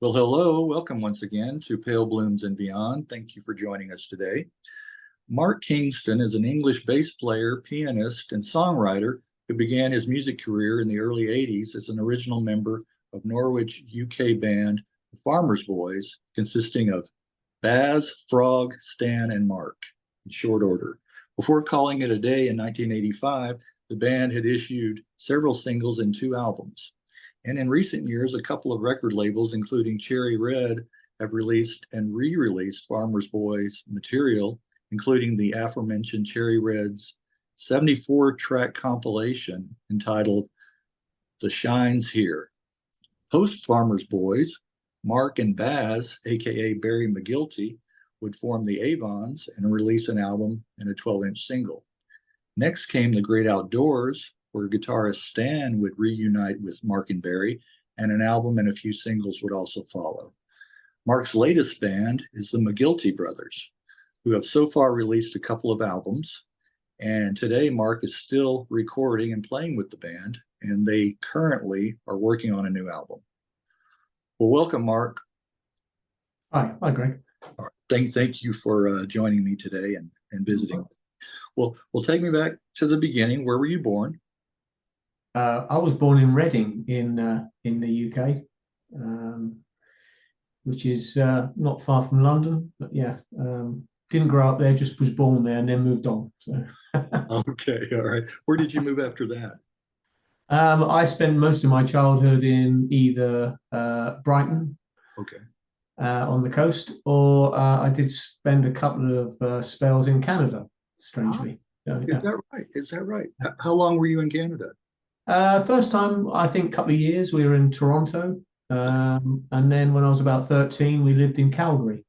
Well, hello, welcome once again to Pale Blooms and Beyond. Thank you for joining us today. Mark Kingston is an English bass player, pianist, and songwriter who began his music career in the early 80s as an original member of Norwich UK band, the Farmers Boys, consisting of Baz, Frog, Stan, and Mark, in short order. Before calling it a day in 1985, the band had issued several singles and 2 albums. And in recent years, a couple of record labels, including Cherry Red, have released and re-released Farmers Boys material, including the aforementioned Cherry Red's 74-track compilation entitled The Shine's Here. Post Farmers Boys, Mark and Baz, aka Barry McGuilty, would form the Avons and release an album and a 12-inch single. Next came The Great Outdoors, where guitarist Stan would reunite with Mark and Barry, and an album and a few singles would also follow. Mark's latest band is the McGuilty Brothers, who have so far released a couple of albums, and today Mark is still recording and playing with the band, and they currently are working on a new album. Well, welcome, Mark. Hi, Greg. All right. Thank you for joining me today and visiting. Well, take me back to the beginning. Where were you born? I was born in Reading in the UK, which is not far from London. But yeah, didn't grow up there, just was born there and then moved on. So. Okay, all right. Where did you move after that? I spent most of my childhood in either Brighton, okay, on the coast, or I did spend a couple of spells in Canada, strangely. Yeah. Is that right? Is that right? How long were you in Canada? First time, I think, a couple of years. We were in Toronto, and then when I was about 13, we lived in Calgary.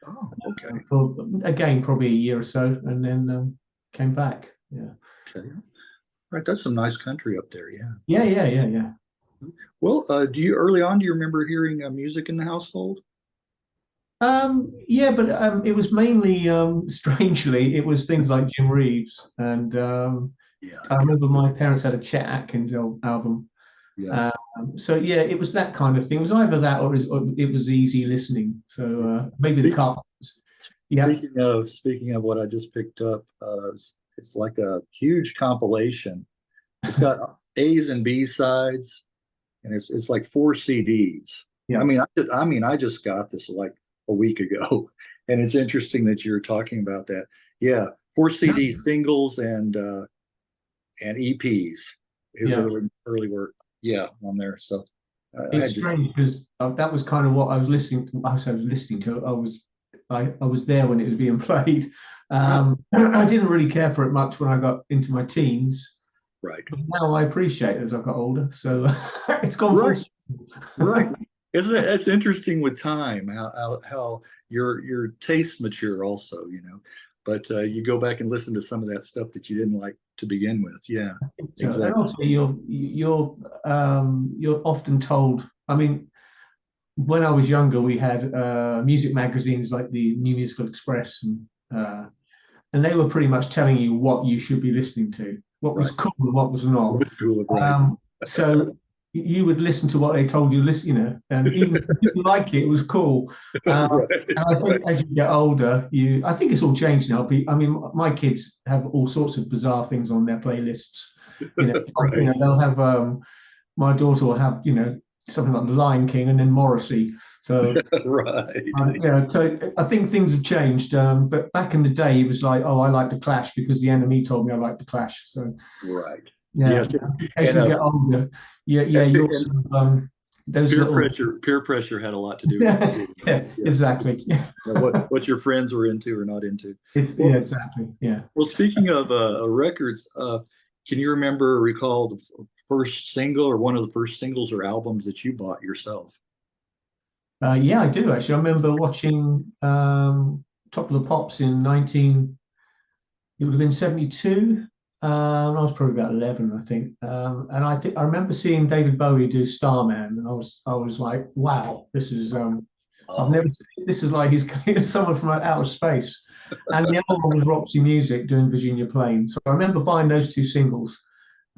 Oh, okay. For again, probably a year or so, and then came back. Yeah. Okay. All right, that's some nice country up there. Yeah. Yeah. Well, do you remember hearing music in the household? Yeah, but it was mainly, strangely, it was things like Jim Reeves, and yeah, I remember my parents had a Chet Atkins album. Yeah. So yeah, it was that kind of thing. It was either that or it was easy listening. So maybe the Carpenters. Yeah. Speaking of what I just picked up, it's like a huge compilation. It's got A's and B sides, and it's like 4 CDs. Yeah. I just got this like a week ago, and it's interesting that you're talking about that. Yeah, 4 CD singles and EPs. His early work, on there. So it's strange because that was kind of what I was listening to. I was there when it was being played. I didn't really care for it much when I got into my teens. Right. But now I appreciate it as I've got older. So it's gone right. Right. Isn't it? It's interesting with time how your tastes mature also, but you go back and listen to some of that stuff that you didn't like to begin with. Yeah, exactly. And also you're often told. I mean, when I was younger, we had music magazines like the New Musical Express, and they were pretty much telling you what you should be listening to, what was cool and what was not. Cool, right. So you would listen to what they told you, and even if you didn't like it, it was cool. And I think as you get older, I think it's all changed now. I mean, my kids have all sorts of bizarre things on their playlists. They'll have my daughter will have something like The Lion King and then Morrissey. So so I think things have changed. But back in the day, it was like, oh, I like The Clash because the enemy told me I liked The Clash. So right. Yeah. Yes. As you get older, you're those peer pressure had a lot to do with it. Yeah, exactly. Yeah. What your friends were into or not into. Exactly. Yeah. Well, speaking of records, can you recall the first single or one of the first singles or albums that you bought yourself? Yeah, I do actually. I remember watching Top of the Pops in it would have been 72. I was probably about 11, I think, and I remember seeing David Bowie do Starman, and I was like, wow, this is I've never seen, this is like he's someone from outer space. And the other one was Roxy Music doing Virginia Plain. So I remember buying those 2 singles,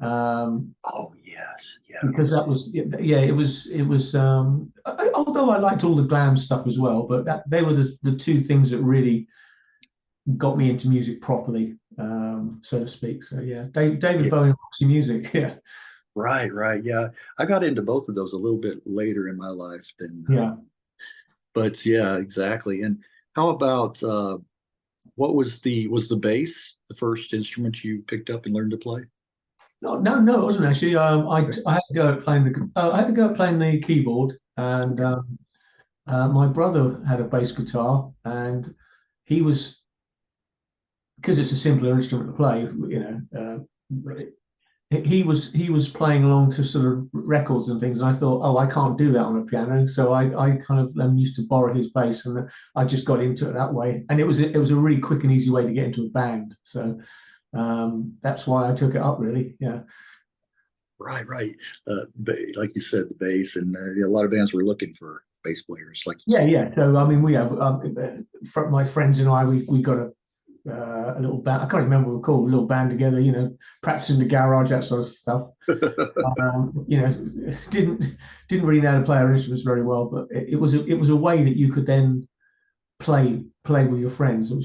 Oh yes, yeah. because that was yeah, it was although I liked all the glam stuff as well, but they were the two things that really got me into music properly, so to speak. So yeah, David Yeah. Bowie and Roxy Music. Yeah, Right, right. Yeah. I got into both of those a little bit later in my life than yeah. but yeah, exactly. And how about what was the bass the first instrument you picked up and learned to play? No, no, no, it wasn't actually. I had to go at playing I had to go at playing the keyboard, and my brother had a bass guitar, and he was because it's a simpler instrument to play. He was playing along to sort of records and things, and I thought, oh, I can't do that on a piano, so I kind of used to borrow his bass, and I just got into it that way, and it was a really quick and easy way to get into a band. So that's why I took it up, really. Yeah. Right, right. Like you said, the bass, and a lot of bands were looking for bass players, like you Yeah, said. yeah. So I mean, we have my friends and I. We got a little band. I can't remember what we called a little band together. Practicing in the garage, that sort of stuff. Didn't really know how to play our instruments very well, but it was a way that you could then play with your friends. It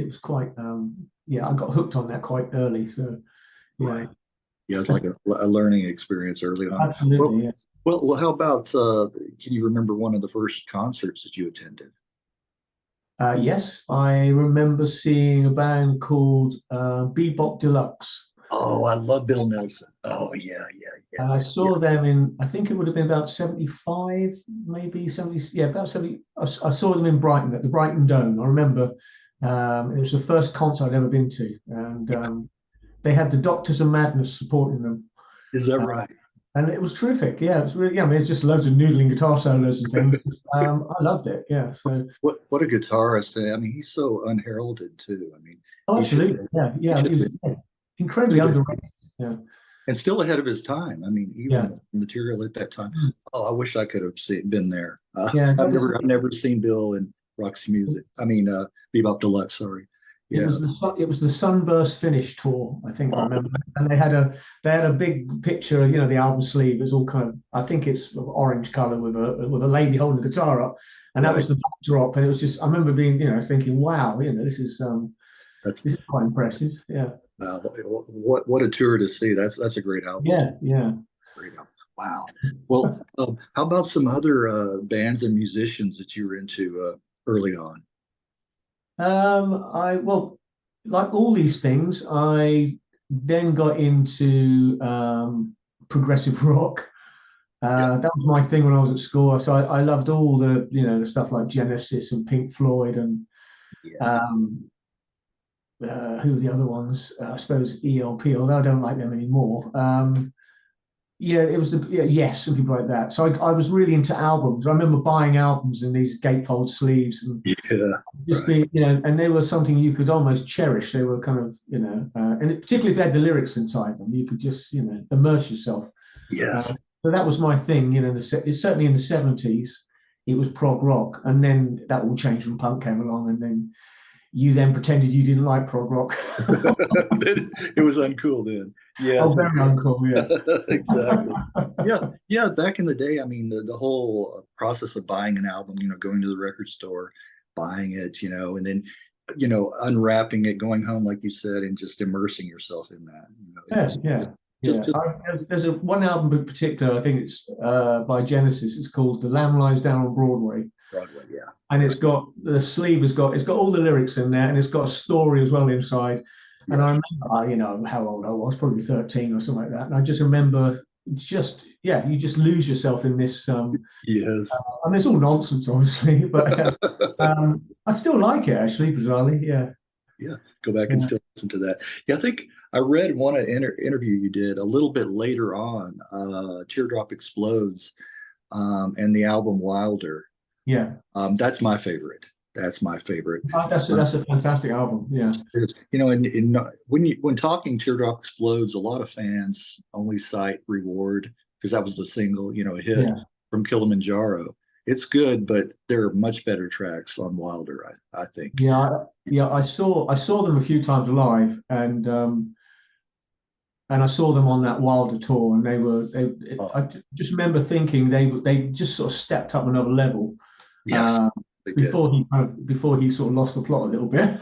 was quite yeah. I got hooked on that quite early. So yeah, Right. Yeah, it's like a learning experience early on. absolutely. Well, Yeah. how about can you remember one of the first concerts that you attended? Yes, I remember seeing a band called Bebop Deluxe. Oh, I love Bill Nelson. Oh, yeah, yeah, And I yeah, saw them in, I think it would have been about 75, maybe 70, yeah, about 70. I saw them in Brighton at the Brighton Dome. I remember it was the first concert I'd ever been to. And yeah. they had the Doctors of Madness supporting them. Is that Uh, right? and it was terrific. Yeah, it was really, yeah, I mean, it's just loads of noodling guitar solos and things. I loved it. Yeah. So, What a guitarist. I mean, he's so unheralded too. I mean, oh, he should absolutely. Yeah. he Yeah. should He have was been, yeah, incredibly underrated. Yeah. and still ahead of his time. I mean, Yeah. even material at that time. Oh, I wish I could have been there. Yeah. I've never seen Bill in Roxy Music. I mean, Bebop Deluxe. Sorry. It Yeah. was the Sunburst Finish tour, I think I Oh, remember, and they had a big picture, the album sleeve. It was all kind of, I think it's sort of orange color with a lady holding the guitar up, and that right. was the backdrop. And it was just, I remember being, thinking, wow, That's this is quite impressive. Yeah, what a tour to see. That's a great album. yeah, yeah. Great album. Wow. Well, how about some other bands and musicians that you were into early on? I well, like all these things, I then got into progressive rock. Yeah. That was my thing when I was at school. So I loved all the stuff like Genesis and Pink Floyd and Yeah. um, who are the other ones? I suppose ELP, although I don't like them anymore. Yeah, it was Yes, and people like that. So I was really into albums. I remember buying albums in these gatefold sleeves and Yeah. just Right. and they were something you could almost cherish. They were kind of, and particularly if they had the lyrics inside them, you could just, immerse yourself. Yes. So that was my thing, certainly in the 70s, it was prog rock. And then that all changed when punk came along. And then you then pretended you didn't like prog rock. It was uncool then. Oh, Yes, very uncool, yeah. exactly. Yeah, yeah. Back in the day, I mean, the whole process of buying an album, going to the record store, buying it, and then, unwrapping it, going home, like you said, and just immersing yourself in that. It Yeah, was yeah, yeah. just There's one album in particular, I think it's by Genesis. It's called The Lamb Lies Down on Broadway. Broadway. Yeah, And right. the sleeve it's got all the lyrics in there, and it's got a story as well inside. And I Yes, remember, how old I was, probably 13 or something like that. And I just remember, you just lose yourself in this. yes. I mean, it's all nonsense, obviously, but I still like it, actually, bizarrely. Yeah, Yeah, go back and yeah, still listen to that. Yeah, I think I read one interview you did a little bit later on, Teardrop Explodes, and the album Wilder. yeah. That's my favorite. That's my favorite. That's a fantastic album. Yeah, When talking Teardrop Explodes, a lot of fans only cite Reward because that was the single, a hit yeah, from Kilimanjaro. It's good, but there are much better tracks on Wilder, I think. yeah, yeah. I saw them a few times live, and and I saw them on that Wilder tour, and Oh, I just remember thinking they just sort of stepped up another level yes, they did. before he sort of lost the plot a little bit.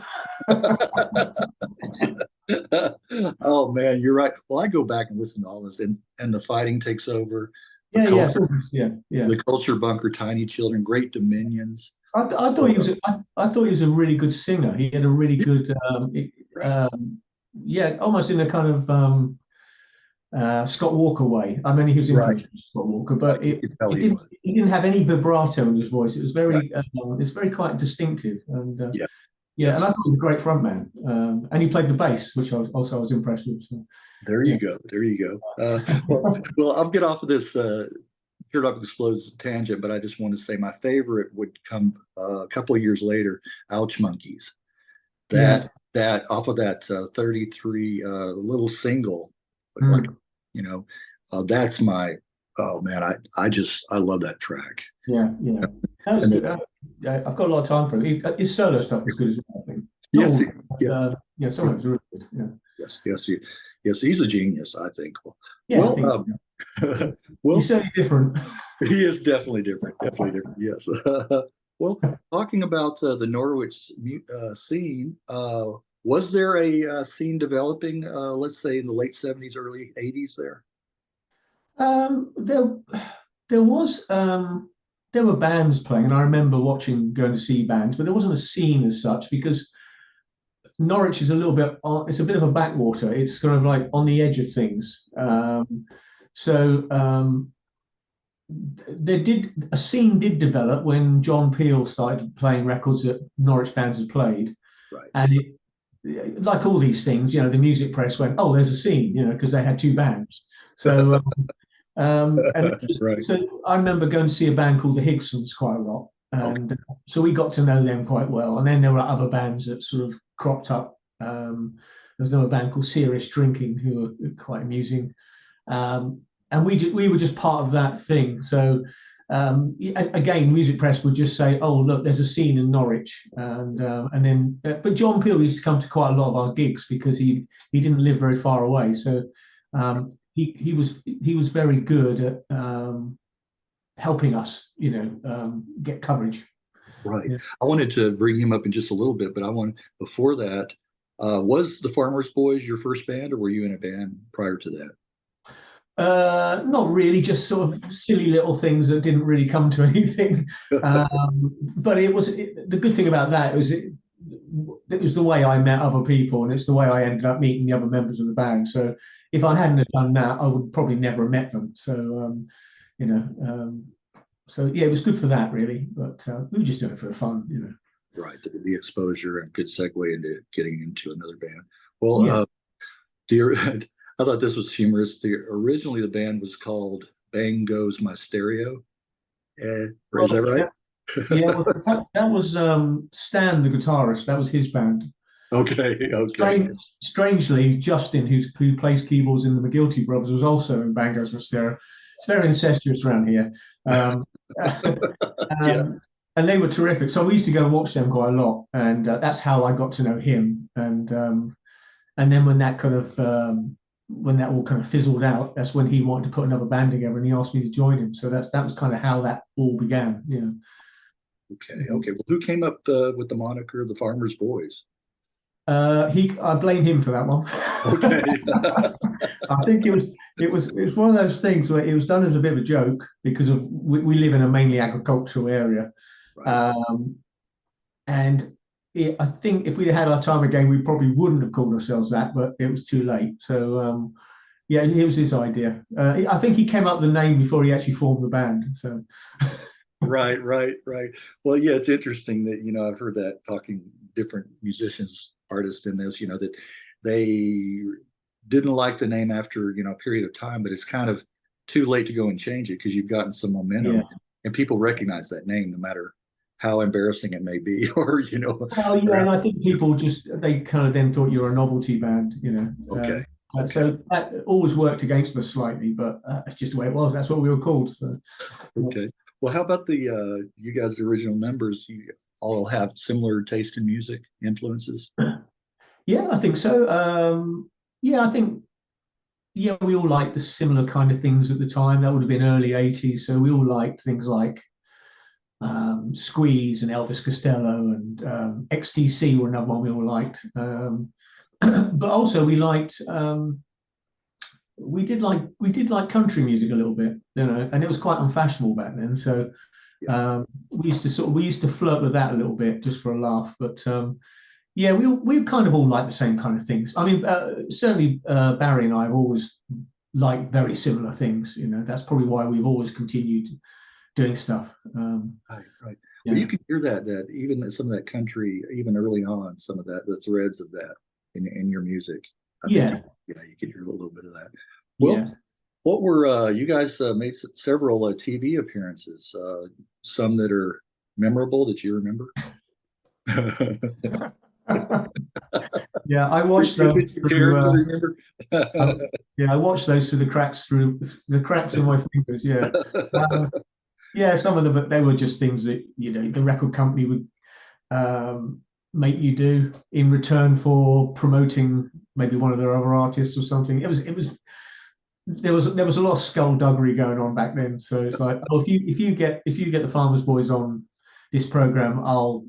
Oh man, you're right. Well, I go back and listen to all this, and the fighting takes over. The Yeah, yeah, culture, yeah. the culture bunker, tiny children, great dominions. I thought he was. I thought he was a really good singer. He had a really good, Right, um, yeah, almost in a kind of Scott Walker way. I mean, he was right, influenced by Scott Walker, right. but You could tell it he didn't. was. He didn't have any vibrato in his voice. It was Right. very quite distinctive, and Yeah. yeah, and Yes. I thought he was a great frontman. And he played the bass, which I was impressed with. So, There you yeah. go. There you go. Well, I'll get off of this Teared Up Explodes tangent, but I just want to say my favorite would come a couple of years later, Ouch Monkeys. Yes. That off of that 33 little single, like Mm. you know, that's my oh man, I love that track. Yeah, yeah. That was And good. I've got a lot of time for him. His solo stuff was good as well, I think. Not yes, all, yeah, yeah, some of it was really good. Yeah, yes, he's a genius, I think. yeah, I Well, think he's well, certainly different. he is definitely different. Definitely different. Yes. Well, talking about the Norwich scene, was there a scene developing, let's say in the late 70s, early 80s there? Um, there, there was there were bands playing, and I remember going to see bands, but there wasn't a scene as such because Norwich is a little bit, it's a bit of a backwater. It's kind of like on the edge of things. So a scene did develop when John Peel started playing records that Norwich bands had played, Right. and like all these things, the music press went, "Oh, there's a scene," because they had two bands. So and Right. so I remember going to see a band called the Higsons quite a lot, Okay. and so we got to know them quite well. And then there were other bands that sort of cropped up. There's another band called Serious Drinking who were quite amusing, and we were just part of that thing. So again, Music Press would just say, "Oh, look, there's a scene in Norwich," and then but John Peel used to come to quite a lot of our gigs because he didn't live very far away, so. He was very good at helping us, get coverage. Right. Yeah. I wanted to bring him up in just a little bit, but before that, was the Farmers Boys your first band, or were you in a band prior to that? Not really, just sort of silly little things that didn't really come to anything. But the good thing about that was it was the way I met other people, and it's the way I ended up meeting the other members of the band. So if I hadn't have done that, I would probably never have met them. So you know, so yeah, it was good for that really. But we were just doing it for fun. Right. The exposure and good segue into getting into another band. Well, Yeah. dear, I thought this was humorous. Originally the band was called Bang Goes My Stereo. Is that Well, right? yeah, well, that was Stan, the guitarist. That was his band. Okay. Okay. Strangely, Justin, who plays keyboards in the McGuilty Brothers, was also in Bangos Mystera. It's very incestuous around here. Um, Yeah. and they were terrific. So we used to go and watch them quite a lot, and that's how I got to know him. And then when that all kind of fizzled out, that's when he wanted to put another band together, and he asked me to join him. So that was kind of how that all began. Okay. Okay. Well, who came up with the moniker the Farmers Boys? I blame him for that one. Okay. I think it was one of those things where it was done as a bit of a joke because we live in a mainly agricultural area, Right. and I think if we'd had our time again, we probably wouldn't have called ourselves that, but it was too late. So yeah, it was his idea. I think he came up with the name before he actually formed the band. So Right. Right. Right. Well, yeah, it's interesting that, I've heard that talking different musicians, artists in this, that they didn't like the name after, a period of time, but it's kind of too late to go and change it because you've gotten some yeah. momentum and people recognize that name no matter how embarrassing it may be or, Well, yeah, and I think people they kind of then thought you were a novelty band. Okay. So that always worked against us slightly, but it's just the way it was. That's what we were called. So. Okay. Well, how about you guys, the original members? You all have similar taste in music, influences? Yeah, I think so. Yeah, I think yeah, we all liked the similar kind of things at the time. That would have been early 80s. So we all liked things like Squeeze and Elvis Costello, and XTC were another one we all liked. But also we did like country music a little bit, and it was quite unfashionable back then. So we used to flirt with that a little bit just for a laugh. But yeah, we kind of all like the same kind of things. I mean, certainly Barry and I have always liked very similar things. That's probably why we've always continued doing stuff. Right. Yeah. Well, you can hear that even some of that country, even early on, some of the threads of that in your music. I think Yeah. you can hear a little bit of that. Well, Yeah. what were you guys made several TV appearances? Some that are memorable that you remember. Yeah, I watched those Remember? yeah, I watched those through the cracks in my fingers. Yeah. Yeah, some of them, but they were just things that the record company would make you do in return for promoting maybe one of their other artists or something. There was a lot of skullduggery going on back then. So it's like, oh, if you get the Farmers Boys on this program, I'll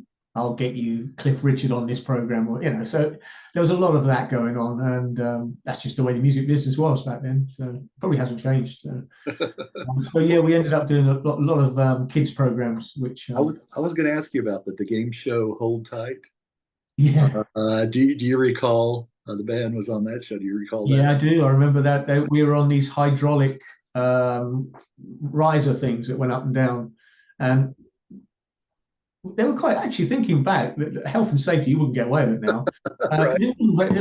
get you Cliff Richard on this program, or So there was a lot of that going on, and that's just the way the music business was back then. So it probably hasn't changed. So yeah, we ended up doing a lot of kids programs, which I was going to ask you about the game show Hold Tight. Yeah. Do you recall the band was on that show? Do you recall that? Yeah, I do. I remember that we were on these hydraulic riser things that went up and down, and they were quite actually thinking back that health and safety, you wouldn't get away with it now. Right. They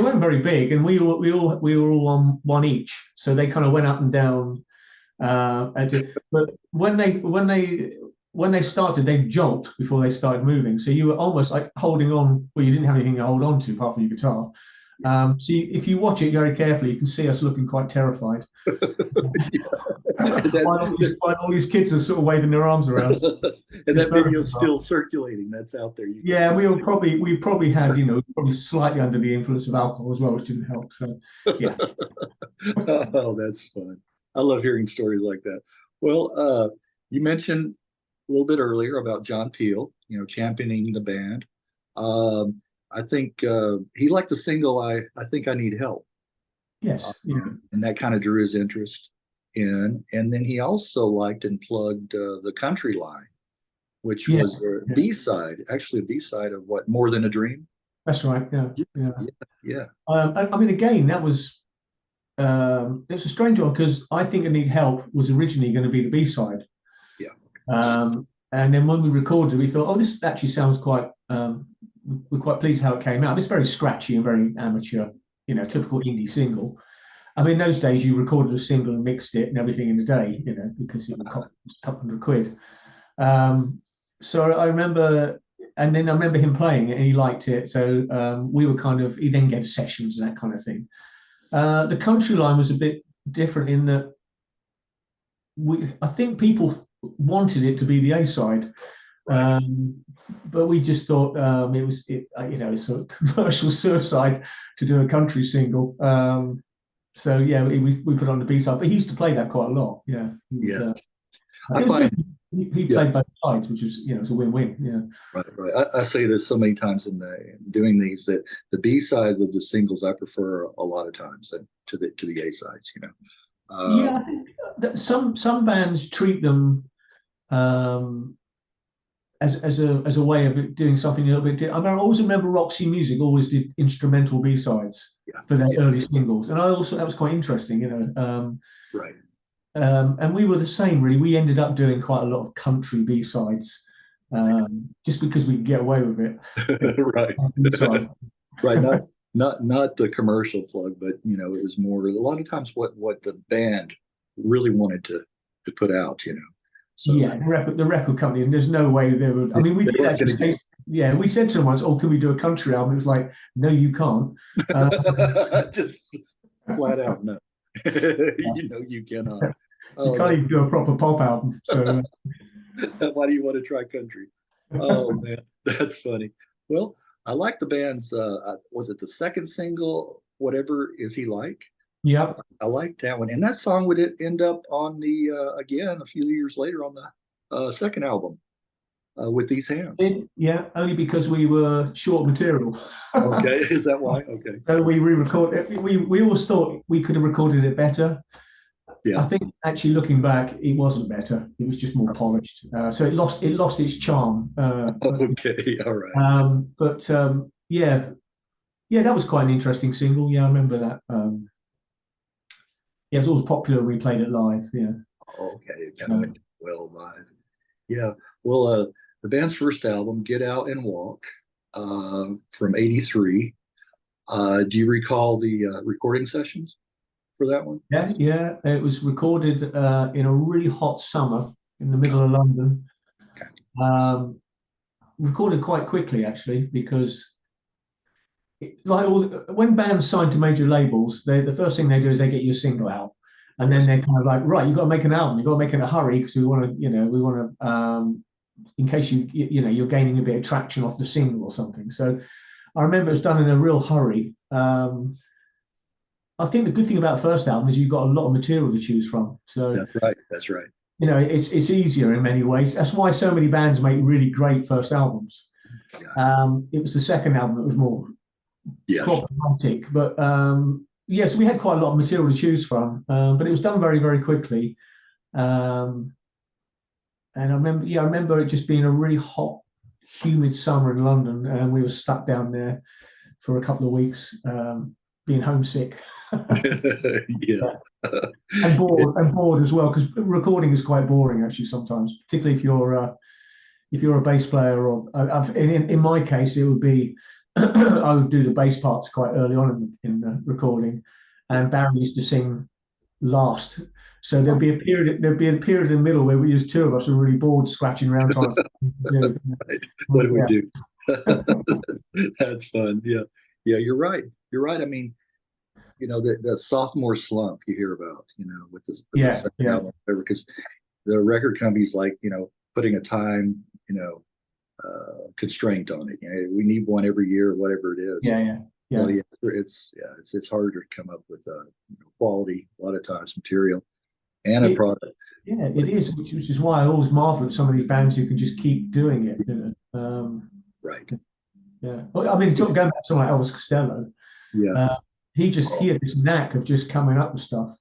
weren't very big, and we were all on one each, so they kind of went up and down. But when they started, they jolt before they started moving. So you were almost like holding on. Well, you didn't have anything to hold on to apart from your guitar. If you watch it very carefully, you can see us looking quite terrified. While all these kids are sort of waving their arms around. And that video is still circulating. That's out there. Yeah, we probably had probably slightly under the influence of alcohol as well, which didn't help. So yeah. Oh, that's fun. I love hearing stories like that. Well, you mentioned a little bit earlier about John Peel, championing the band. I think he liked the single I Think I Need Help. Yes. Yeah. And that kind of drew his interest in. And then he also liked and plugged the Country Line, which was a B-side, actually a B-side of what, More Than a Dream? That's right. Yeah. I mean, again, that was it was a strange one because I Think I Need Help was originally going to be the B-side. Yeah. And then when we recorded, we thought, oh, this actually sounds quite. We're quite pleased how it came out. It's very scratchy and very amateur, typical indie single. I mean, in those days you recorded a single and mixed it and everything in a day, because it would cost a couple £100. So I remember, and then I remember him playing it and he liked it. So we were he then gave sessions and that kind of thing. The Country Line was a bit different in that I think people wanted it to be the A-side. But we just thought it's sort of commercial suicide to do a country single. So yeah, we put on the B-side, but he used to play that quite a lot. Yeah. Yeah. He played both sides, which was it's a win-win. Yeah. Right. I say this so many times in doing these that the B-sides of the singles I prefer a lot of times to the A-sides. I think that some bands treat them as a way of doing something a little bit different. I always remember Roxy Music always did instrumental B-sides for their early singles, and that was quite interesting, Right. And we were the same, really. We ended up doing quite a lot of country B-sides, just because we could get away with it. Right. Right. Not the commercial plug, but it was more a lot of times what the band really wanted to put out. So, yeah, the record company, and there's no way they would. I mean, we did actually. Yeah, we said to them once, "Oh, can we do a country album?" It was like, "No, you can't." Just flat out, no. You cannot. You can't even do a proper pop album. So why do you want to try country? Oh man, that's funny. Well, I like the band's. Was it the second single? Whatever Is He Like? Yeah. I like that one. And that song would end up on the again a few years later on the second album, With These Hands. Yeah, only because we were short material. Okay, is that why? Okay. So we re-recorded it. We always thought we could have recorded it better. I Yeah. think actually looking back, it wasn't better. It was just more polished. So it lost its charm. Okay. All right. Yeah, yeah, that was quite an interesting single. Yeah, I remember that. Yeah, it was always popular when we played it live. Yeah. Okay. It kind of went well live. Yeah. Well, the band's first album, Get Out and Walk, from '83. Do you recall the recording sessions for that one? Yeah, yeah. It was recorded in a really hot summer in the middle of London. Um, Recorded quite quickly actually because when bands sign to major labels, the first thing they do is they get you a single out, and then they're kind of like, right, you've got to make an album, you've got to make it in a hurry because we want to, in case you're gaining a bit of traction off the single or something. So I remember it was done in a real hurry. I think the good thing about the first album is you've got a lot of material to choose from. So That's right. That's right. it's easier in many ways. That's why so many bands make really great first albums. Yeah. It was the second album that was more Yes. problematic, but yes, we had quite a lot of material to choose from, but it was done very, very quickly. And I remember it just being a really hot, humid summer in London, and we were stuck down there for a couple of weeks, being homesick. Yeah. And bored as well, because recording is quite boring actually sometimes, particularly if you're a bass player or in my case it would be I would do the bass parts quite early on in the recording, and Barry used to sing last. So there'd be a period in the middle where we used two of us were really bored scratching around trying to do. Right. What do we do? That's fun. Yeah. Yeah, you're right. You're right. I mean, the sophomore slump you hear about, with this second album, whatever, because the record companies like, putting a time, constraint on it. We need one every year, whatever it is. Yeah. So it's harder to come up with quality, a lot of times, material and a product. Yeah, it is, which is why I always marvel at some of these bands who can just keep doing it. Right. Yeah. Well, I mean, going back to someone like Elvis Costello, Yeah. he had this knack of just coming up with stuff.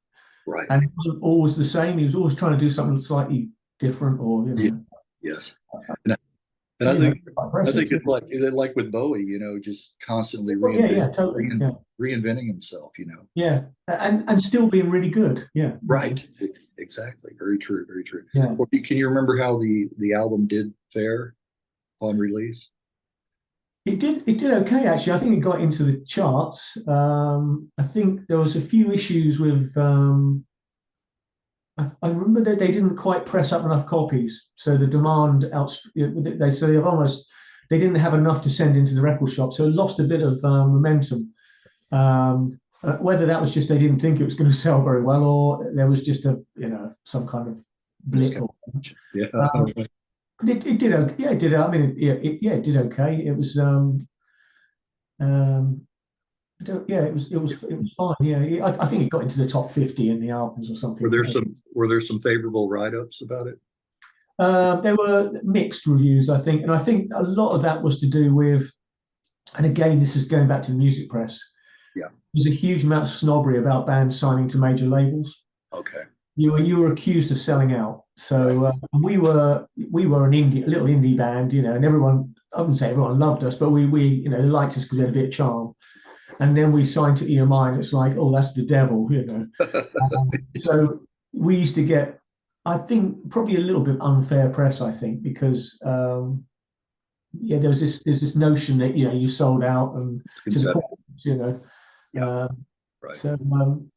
Right. And it wasn't always the same. He was always trying to do something slightly different, or Yes. And I think it's like with Bowie, just constantly reinventing himself, Yeah, and still being really good. Yeah. Right. Exactly. Very true. Very true. Yeah. Well, can you remember how the album did fare on release? It did okay actually. I think it got into the charts. I think there was a few issues with. I remember that they didn't quite press up enough copies, so the demand they didn't have enough to send into the record shop, so it lost a bit of momentum. Whether that was just they didn't think it was going to sell very well, or there was just some kind of blip. Yeah. It did okay. Yeah, it did. I mean, it did okay. It was it was fine. Yeah, I think it got into the top 50 in the albums or something. Were there some favorable write-ups about it? There were mixed reviews, I think, and I think a lot of that was to do with, and again, this is going back to the music press. Yeah, there's a huge amount of snobbery about bands signing to major labels. Okay. You were accused of selling out. So we were a little indie band, and everyone, I wouldn't say everyone loved us, but we liked us because we had a bit of charm. And then we signed to EMI, and it's like, oh, that's the devil, So we used to get, I think, probably a little bit unfair press, I think, because there's this notion that you sold out and to the point, Right. So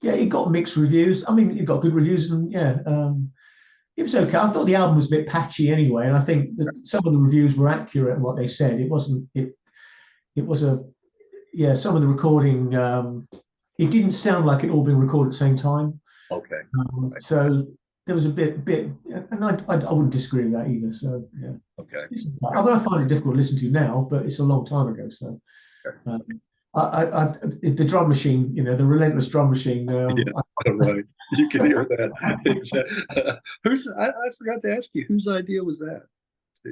it got mixed reviews. I mean, it got good reviews, and it was okay. I thought the album was a bit patchy anyway, and I think that some of the reviews were accurate in what they said. It wasn't. It was some of the recording. It didn't sound like it all been recorded at the same time. Okay. So there was a bit, and I wouldn't disagree with that either. So Okay. I find it difficult to listen to now, but it's a long time ago. So the drum machine, the relentless drum machine. Yeah, right. You can hear that. I forgot to ask you, whose idea was that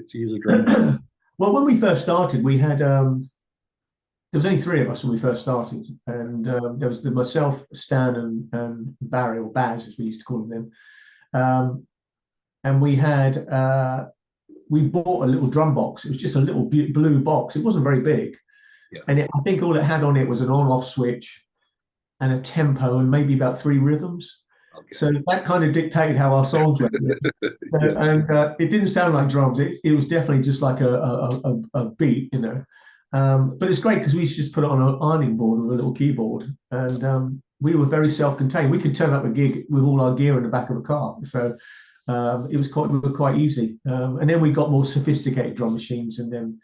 to use a drum? Well, when we first started, we had there was only three of us when we first started, and there was myself, Stan, and Barry, or Baz as we used to call him then. And we bought a little drum box. It was just a little blue box. It wasn't very big, Yeah. and I think all it had on it was an on-off switch and a tempo and maybe about 3 rhythms. Okay. So that kind of dictated how our songs went. So, and it didn't sound like drums. It was definitely just like a beat, But it's great because we just put it on an ironing board with a little keyboard, and we were very self-contained. We could turn up a gig with all our gear in the back of a car, so we were quite easy. And then we got more sophisticated drum machines, and then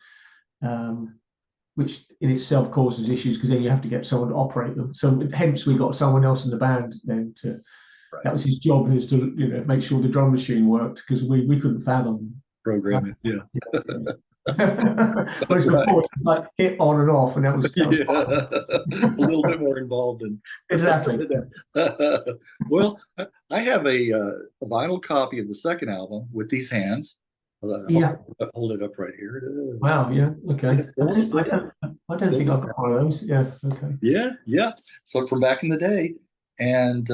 which in itself causes issues because then you have to get someone to operate them. So hence we got someone else in the band then to. Right. That was his job, was to make sure the drum machine worked because we couldn't fathom program it. Yeah. Whereas before it was like hit on and off, and that was a little bit more involved in exactly. Well, I have a vinyl copy of the second album with these hands. Yeah, I'll hold it up right here. Wow. Yeah. Okay. I don't think I've got one of those. Yeah. Okay. Yeah. So from back in the day, and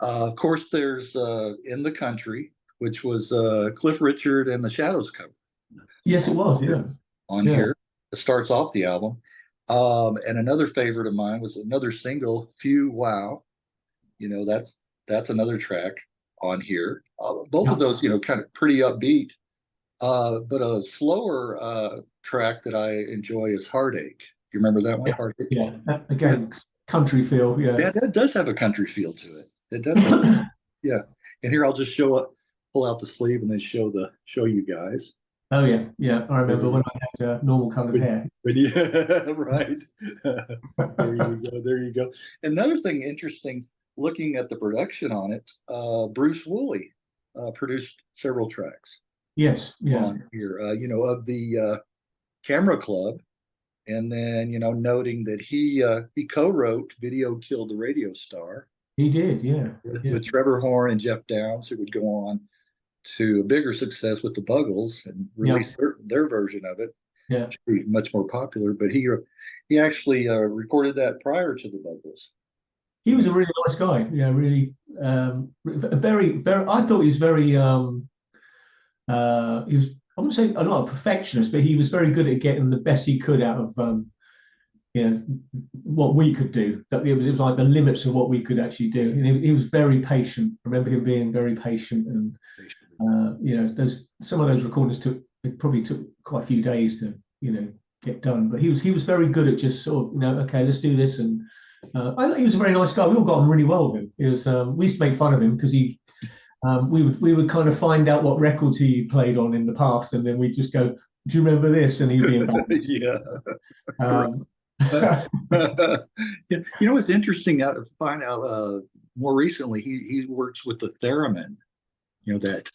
of course, there's In the Country, which was Cliff Richard and the Shadows cover. Yes, it was. Yeah. On here, it starts off the album. And another favorite of mine was another single, Phew Wow. That's another track on here. Both of those, kind of pretty upbeat. But a slower track that I enjoy is Heartache. You remember that one? Yeah. Heartache? Yeah. Again, country feel. Yeah. Yeah, that does have a country feel to it. It does. Yeah. And here I'll just pull out the sleeve and then show you guys. Oh yeah. Yeah. I remember when I had normal colored hair. Yeah, right. There you go. Another thing interesting, looking at the production on it, Bruce Woolley produced several tracks. Yes. Yeah. On here, of the Camera Club, and then noting that he co-wrote "Video Killed the Radio Star." He did, yeah. With Trevor Horn and Jeff Downs, who would go on to a bigger success with the Buggles and release their version of it. Yeah, much more popular. But he actually recorded that prior to the Buggles. He was a really nice guy. Yeah, really, very, very. I thought he was very. He was. I wouldn't say not a perfectionist, but he was very good at getting the best he could out of what we could do. That it was like the limits of what we could actually do. And he was very patient. I remember him being very patient, and there's some of those recordings probably took quite a few days to get done. But he was very good at just sort of okay, let's do this. And he was a very nice guy. We all got on really well with him. It was we used to make fun of him because we would kind of find out what records he played on in the past, and then we'd just go, "Do you remember this?" And he'd be about yeah. It's interesting to find out more recently he works with the theremin, that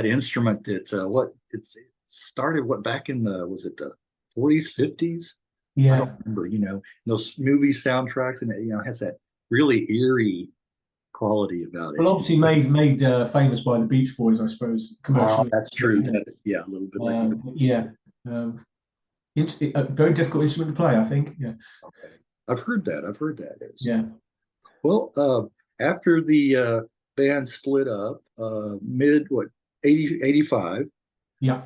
instrument that it started back in was it the 40s 50s? I don't remember. Those movie soundtracks, and it has that really eerie quality about it. Well, obviously made famous by the Beach Boys, I suppose. Oh, that's true. Yeah, a little bit like a very difficult instrument to play, I think. Yeah. Okay. I've heard that. Yeah. Well, after the band split up, mid 85. Yeah.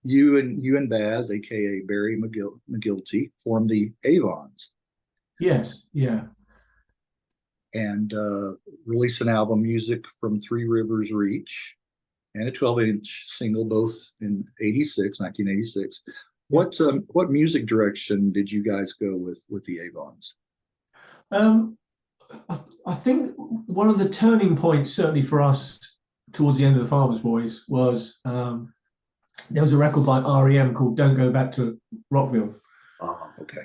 You and Baz, aka Barry McGuilty, formed the Avons. Yes. Yeah. And released an album, Music from Three Rivers Reach, and a 12-inch single, both in 1986. What music direction did you guys go with the Avons? I think one of the turning points, certainly for us, towards the end of the Farmers Boys, was there was a record by REM called "Don't Go Back to Rockville." Oh, okay.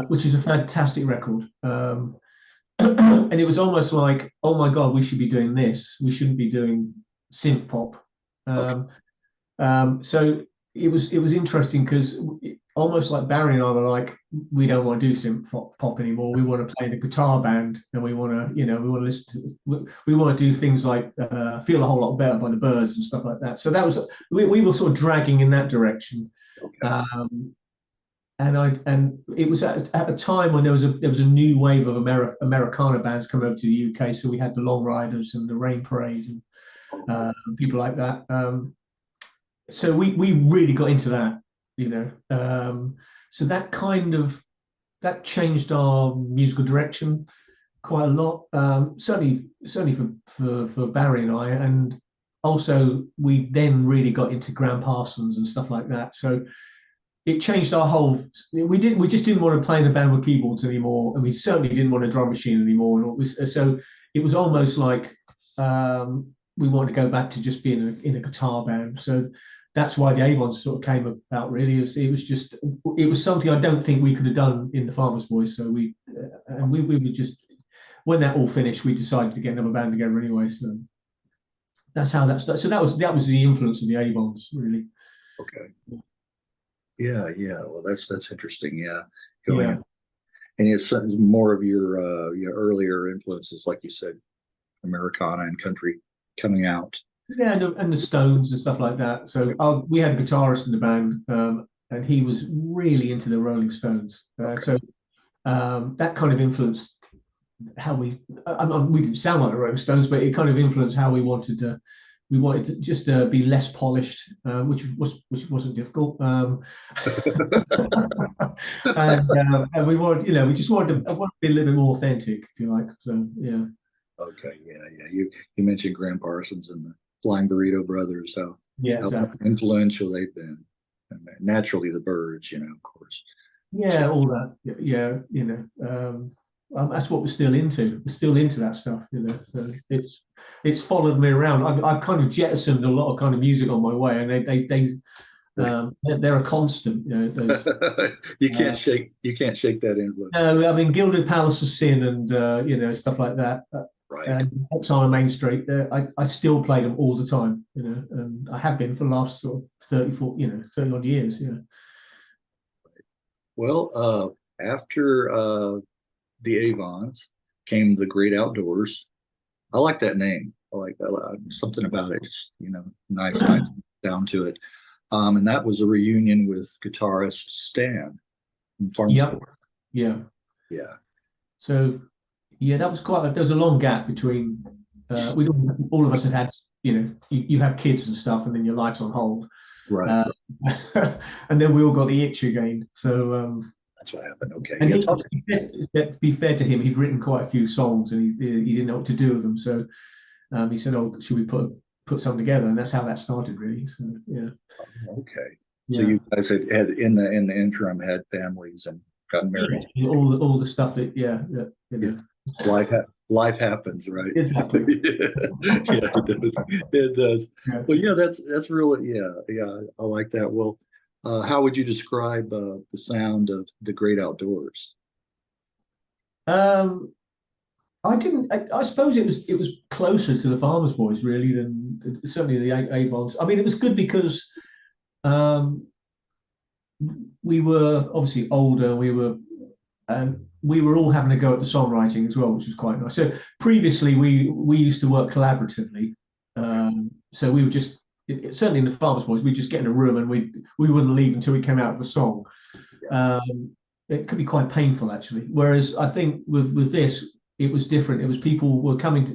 Which is a fantastic record. And it was almost like, oh my God, we should be doing this. We shouldn't be doing synth pop. So it was interesting because almost like Barry and I were like, we don't want to do synth pop anymore. We want to play in a guitar band, and we want to, we want to listen to, we want to do things like Feel a Whole Lot Better by the Byrds and stuff like that. So that was, we were sort of dragging in that direction. Okay. And it was at a time when there was a new wave of Americana bands coming over to the UK. So we had the Long Riders and the Rain Parade and people like that. So we really got into that, so that changed our musical direction quite a lot. Certainly for Barry and I, and also we then really got into Graham Parsons and stuff like that. So it changed our whole. We just didn't want to play in a band with keyboards anymore, and we certainly didn't want a drum machine anymore. And so it was almost like we wanted to go back to just being in a guitar band. So that's why the Avons sort of came about. Really, it was something I don't think we could have done in the Farmers Boys. So we would just, when that all finished, we decided to get another band together anyway. So that's how that started. So that was the influence of the Avons, really. Okay. Yeah. Well, that's interesting. Yeah. Yeah. And it's more of your earlier influences, like you said, Americana and country coming out. Yeah, and the Stones and stuff like that. So we had a guitarist in the band, and he was really into the Rolling Stones. So that kind of influenced how we didn't sound like the Rolling Stones, but it kind of influenced how we wanted to just be less polished, which wasn't difficult. And we wanted, we just wanted to be a little bit more authentic, if you like. So yeah. Okay. Yeah. You mentioned Graham Parsons and the Flying Burrito Brothers, how exactly. influential they've been, and naturally the Byrds, of course. Yeah, all that. Yeah, that's what we're still into. We're still into that stuff, So it's followed me around. I've kind of jettisoned a lot of kind of music on my way, and they're a constant. Those, you can't shake that influence. No, I mean Gilded Palace of Sin and stuff like that. Right. And Exile on Main Street. I still play them all the time, and I have been for the last sort of 30 odd years. Yeah. Well, after the Avons came the Great Outdoors. I like that name. I like that. Something about it, just nice down to it. And that was a reunion with guitarist Stan. Yep. Yeah. Yeah. So that was there was a long gap between. We all of us had you have kids and stuff, and then your life's on hold. Right. And then we all got the itch again. So that's what happened. Okay. And to be fair to him, he'd written quite a few songs, and he didn't know what to do with them. So he said, "Oh, should we put something together?" And that's how that started, really. So yeah. Okay. So you guys had in the interim had families and got married. Yeah, all the stuff that Life happens, right? Exactly. Yeah, it does. Yeah. Well, yeah, that's really yeah. I like that. Well, how would you describe the sound of the Great Outdoors? I suppose it was closer to the Farmers Boys really than certainly the Avons. I mean, it was good because we were obviously older. We were all having a go at the songwriting as well, which was quite nice. So previously, we used to work collaboratively. So we were just certainly in the Farmers Boys, we'd just get in a room and we wouldn't leave until we came out with a song. It could be quite painful actually. Whereas I think with this, it was different. It was people were coming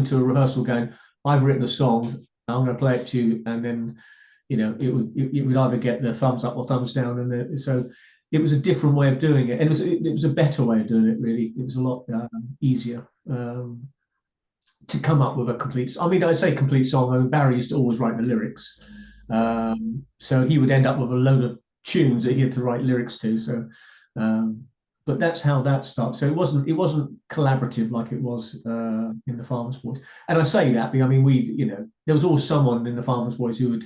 to a rehearsal going, "I've written a song, I'm going to play it to you," and then it would either get the thumbs up or thumbs down, and so it was a different way of doing it, and it was a better way of doing it. Really, it was a lot easier to come up with a complete. I mean, I say complete song. I mean, Barry used to always write the lyrics, so he would end up with a load of tunes that he had to write lyrics to. So, but that's how that started. So it wasn't collaborative like it was in the Farmers Boys. And I say that because I mean there was always someone in the Farmers Boys who would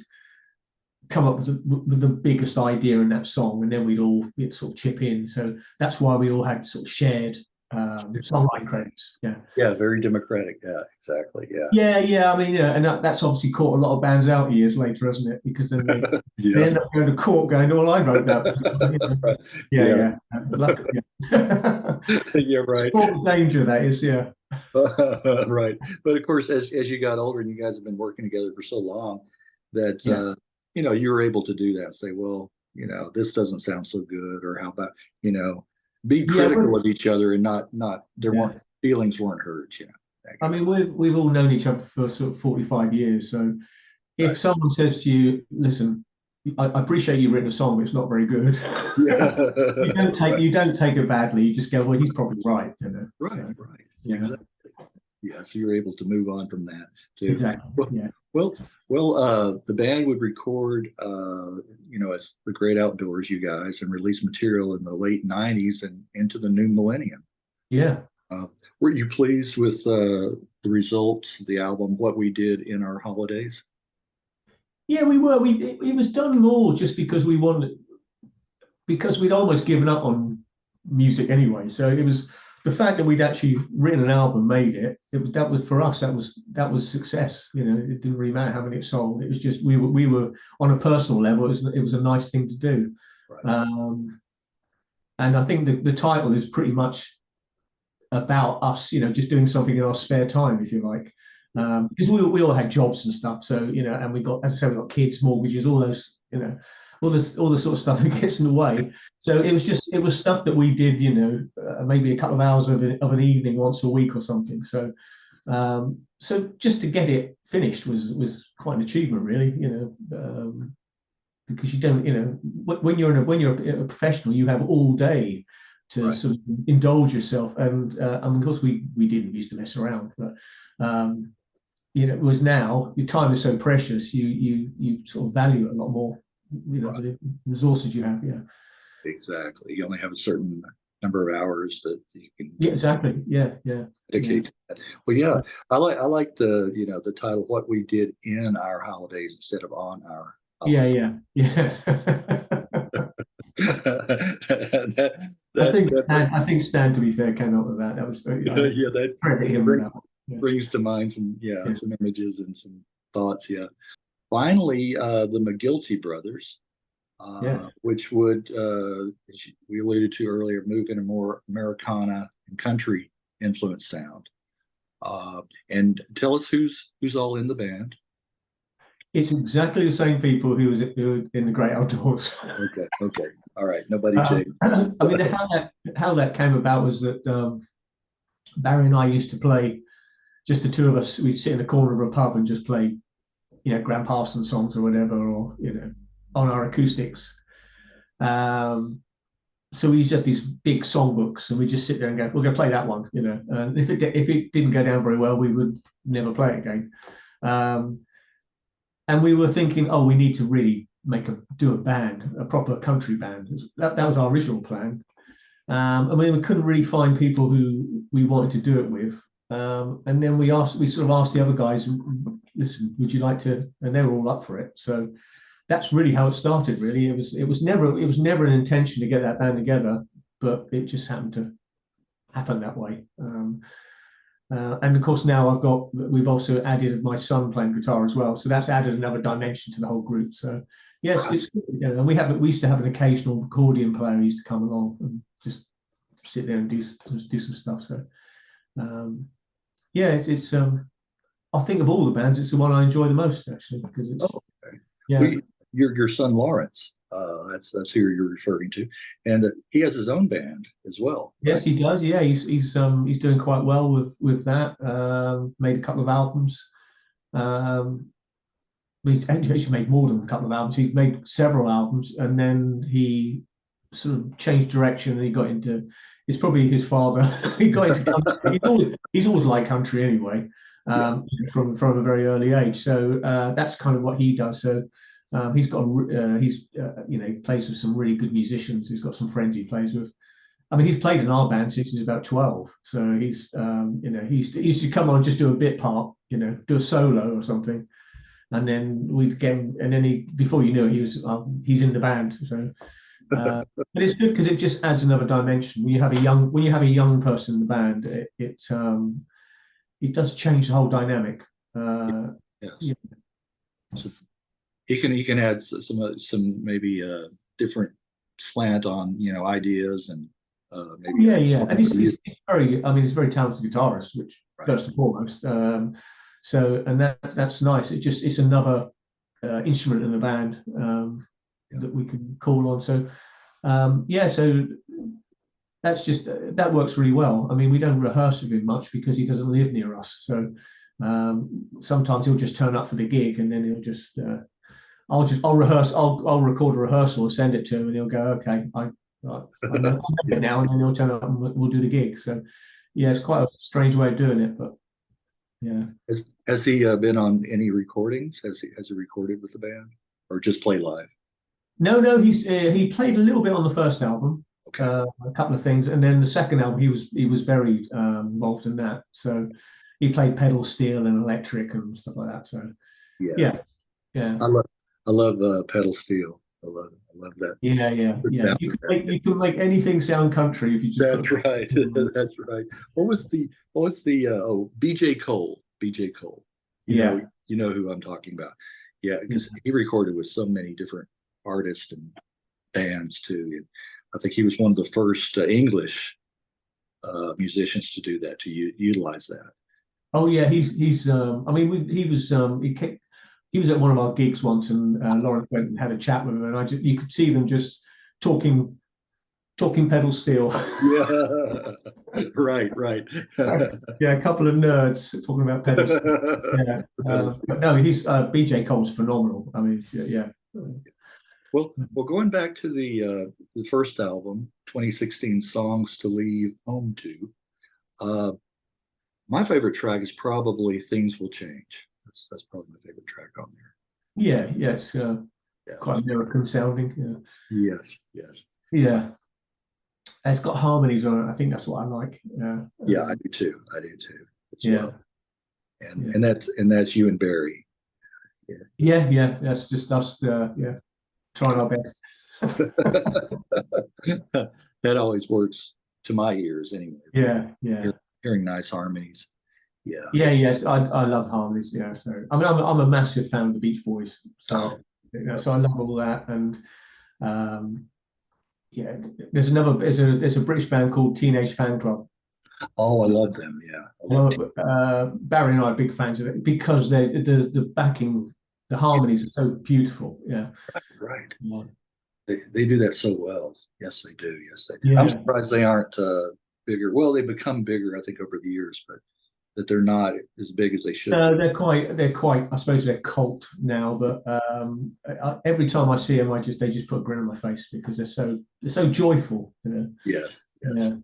come up with the biggest idea in that song, and then we'd sort of chip in. So that's why we all had sort of shared songwriting credits. Yeah. Yeah, very democratic. Yeah, exactly. Yeah. Yeah. I mean, and that's obviously caught a lot of bands out years later, hasn't it? Because then they Yeah. end up going to court, going, "Well, I wrote that." Right. Yeah, Yeah. yeah. Luckily, yeah. Yeah, right. Sport the danger that is, yeah. Right. But of course, as you got older and you guys have been working together for so long that Yeah. you were able to do that. Say, well, this doesn't sound so good, or how about, be Yeah, critical of each other and not there yeah. weren't feelings weren't hurt. I mean, we've all known each other for sort of 45 years. So if Right. someone says to you, "Listen, I appreciate you've written a song, but it's not very good," Yeah. you don't take it badly. You just go, "Well, he's probably right," you know. Right, So, right. yeah. Exactly. Yeah, so you're able to move on from that too. Exactly. Yeah. Well, the band would record, as the Great Outdoors, you guys, and release material in the late '90s and into the new millennium. Yeah. Uh, were you pleased with the results of the album, What We Did in Our Holidays? Yeah, we were. It was done more just because we wanted, because we'd almost given up on music anyway. So it was the fact that we'd actually written an album, made it. That was for us. That was success. It didn't really matter how many it sold. It was just we were on a personal level. It was a nice thing to do. Right. And I think the title is pretty much about us, just doing something in our spare time, if you like. Because we all had jobs and stuff. So, and we got, as I said, we got kids, mortgages, all those, all the sort of stuff that gets in the way. So it was stuff that we did, maybe a couple of hours of an evening once a week or something. So, so just to get it finished was quite an achievement, really, because you don't, when you're a professional, you have all day to Right. sort of indulge yourself. And of course, we didn't used to mess around, but whereas now your time is so precious, you sort of value it a lot more. Right. The resources you have. Yeah. Exactly. You only have a certain number of hours that you can. Yeah. Exactly. Yeah. Dedicate to that. Well, yeah, I like the title, What We Did in Our Holidays instead of on our holidays. Yeah. I think Stan, to be fair, came up with that. That was yeah, that credit him with that one. Yeah. brings to mind some images and some thoughts. Yeah. Finally, the McGuilty Brothers, which would, as we alluded to earlier, move in a more Americana and country influence sound. And tell us who's all in the band. It's exactly the same people who were in the Great Outdoors. Okay, all right. Nobody changed. I mean, how that came about was that Barry and I used to play, just the two of us. We'd sit in a corner of a pub and just play, Graham Parsons songs or whatever, or on our acoustics. So we used to have these big songbooks, and we just sit there and go, "We're going to play that one," And if it didn't go down very well, we would never play it again. And we were thinking, oh, we need to really do a band, a proper country band. That was our original plan. I mean, we couldn't really find people who we wanted to do it with. And then we sort of asked the other guys, "Listen, would you like to?" And they were all up for it. So that's really how it started. Really, it was never an intention to get that band together, but it just happened to happen that way. And of course, now we've also added my son playing guitar as well, so that's added another dimension to the whole group. So yes, it's and we used to have an occasional accordion player who used to come along and just sit there and do some stuff. So it's I think of all the bands, it's the one I enjoy the most, actually, because it's your son Lawrence. That's who you're referring to, and he has his own band as well. Right? Yes, he does. Yeah, he's doing quite well with that. Made a couple of albums. He's actually made more than a couple of albums. He's made several albums, and then he sort of changed direction and he got into. It's probably his father. He got into country. He's always liked country anyway, from a very early age. So that's kind of what he does. So. He plays with some really good musicians. He's got some friends he plays with. I mean, he's played in our band since he was about 12. So he used to come on and just do a bit part, do a solo or something, and then we'd get him. And then before you knew it, he's in the band. So But it's good because it just adds another dimension. When you have a young person in the band, it does change the whole dynamic. Yes. Yeah. So he can add some maybe different slant on ideas and maybe Yeah, and he's very, I mean, he's a very talented guitarist, which right. first and foremost. So and that's nice. It's another instrument in the band that we can call on. So so that's just that works really well. I mean, we don't rehearse with him much because he doesn't live near us. So sometimes he'll just turn up for the gig, and then he'll just I'll rehearse. I'll record a rehearsal and send it to him, and he'll go, okay, I know it now, and then he'll turn up and we'll do the gig. So yeah, it's quite a strange way of doing it, but yeah. Has he been on any recordings? Has he recorded with the band or just play live? No, he played a little bit on the first album, Okay. a couple of things, and then the second album he was very involved in that. So he played pedal steel and electric and stuff like that. So yeah. I love pedal steel. I love that. Yeah. You can make anything sound country if you just. That's right. That's right. What was the BJ Cole? BJ Cole. You know who I'm talking about. Yeah, because he recorded with so many different artists and bands too. And I think he was one of the first English musicians to do that, to utilize that. Oh yeah, he's. I mean, he was at one of our gigs once, and Lauren went and had a chat with him, and you could see them just talking pedal steel. Yeah, right. Yeah, a couple of nerds talking about pedal steel. Yeah, but no, he's BJ Cole's phenomenal. I mean, yeah. Well, going back to the first album, 2016, "Songs to Leave Home To." My favorite track is probably "Things Will Change." That's probably my favorite track on there. Yeah, it's quite American sounding. Yeah. Yes. Yeah. It's got harmonies on it. I think that's what I like. Yeah, I do too. As well. And that's you and Barry. Yeah. That's just us. Trying our best. That always works to my ears anyway. Yeah. Hearing nice harmonies. Yeah. Yes. I love harmonies. Yeah. So I mean, I'm a massive fan of the Beach Boys. So so I love all that. And there's a British band called Teenage Fan Club. Oh, I love them. Yeah. Barry and I are big fans of it because the backing, the harmonies are so beautiful. Yeah. Right. Yeah. They do that so well. Yes, they do. Yeah. I'm surprised they aren't bigger. Well, they've become bigger, I think, over the years, but that they're not as big as they should. No, they're quite. I suppose they're cult now. But every time I see them, they just put a grin on my face because they're so joyful. Yes. Yeah.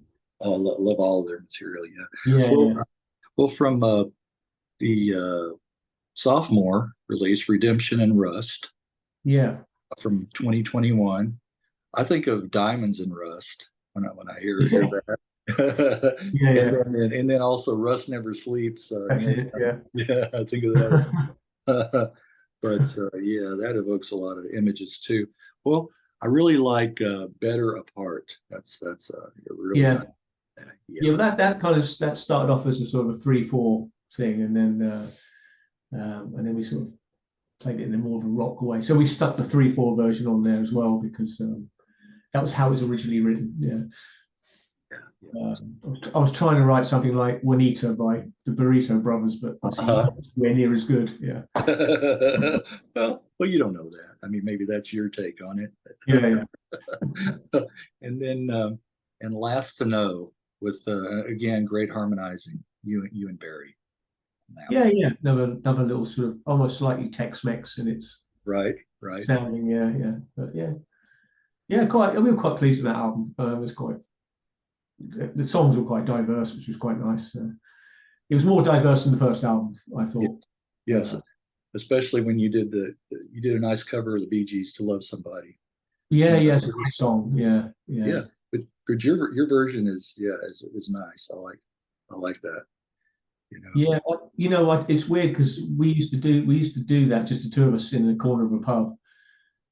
Oh, I love all of their material. Yeah. Well, from the sophomore release, "Redemption and Rust." Yeah. From 2021, I think of "Diamonds and Rust" when I hear that. And then also "Rust Never Sleeps." That's it. Yeah, I think of that. But that evokes a lot of images too. Well, I really like "Better Apart." That's really nice. That started off as a sort of a 3/4 thing, and then we sort of played it in a more of a rock way. So we stuck the 3/4 version on there as well because that was how it was originally written. Yeah. I was trying to write something like "Juanita" by the Burrito Brothers, but nowhere near as good. Yeah. well, you don't know that. I mean, maybe that's your take on it. Yeah. And then and "Last to Know" with again great harmonizing, you and Barry. Yeah. Another little sort of almost slightly Tex-Mex in its right sounding. Yeah. But we were quite pleased with that album. It was quite. The songs were quite diverse, which was quite nice. It was more diverse than the first album, I thought. Yes, especially when you did a nice cover of the Bee Gees to "Love Somebody." Yeah, it's a great song. Yeah. But your version is nice. I like that. Yeah, it's weird because we used to do that, just the two of us in the corner of a pub,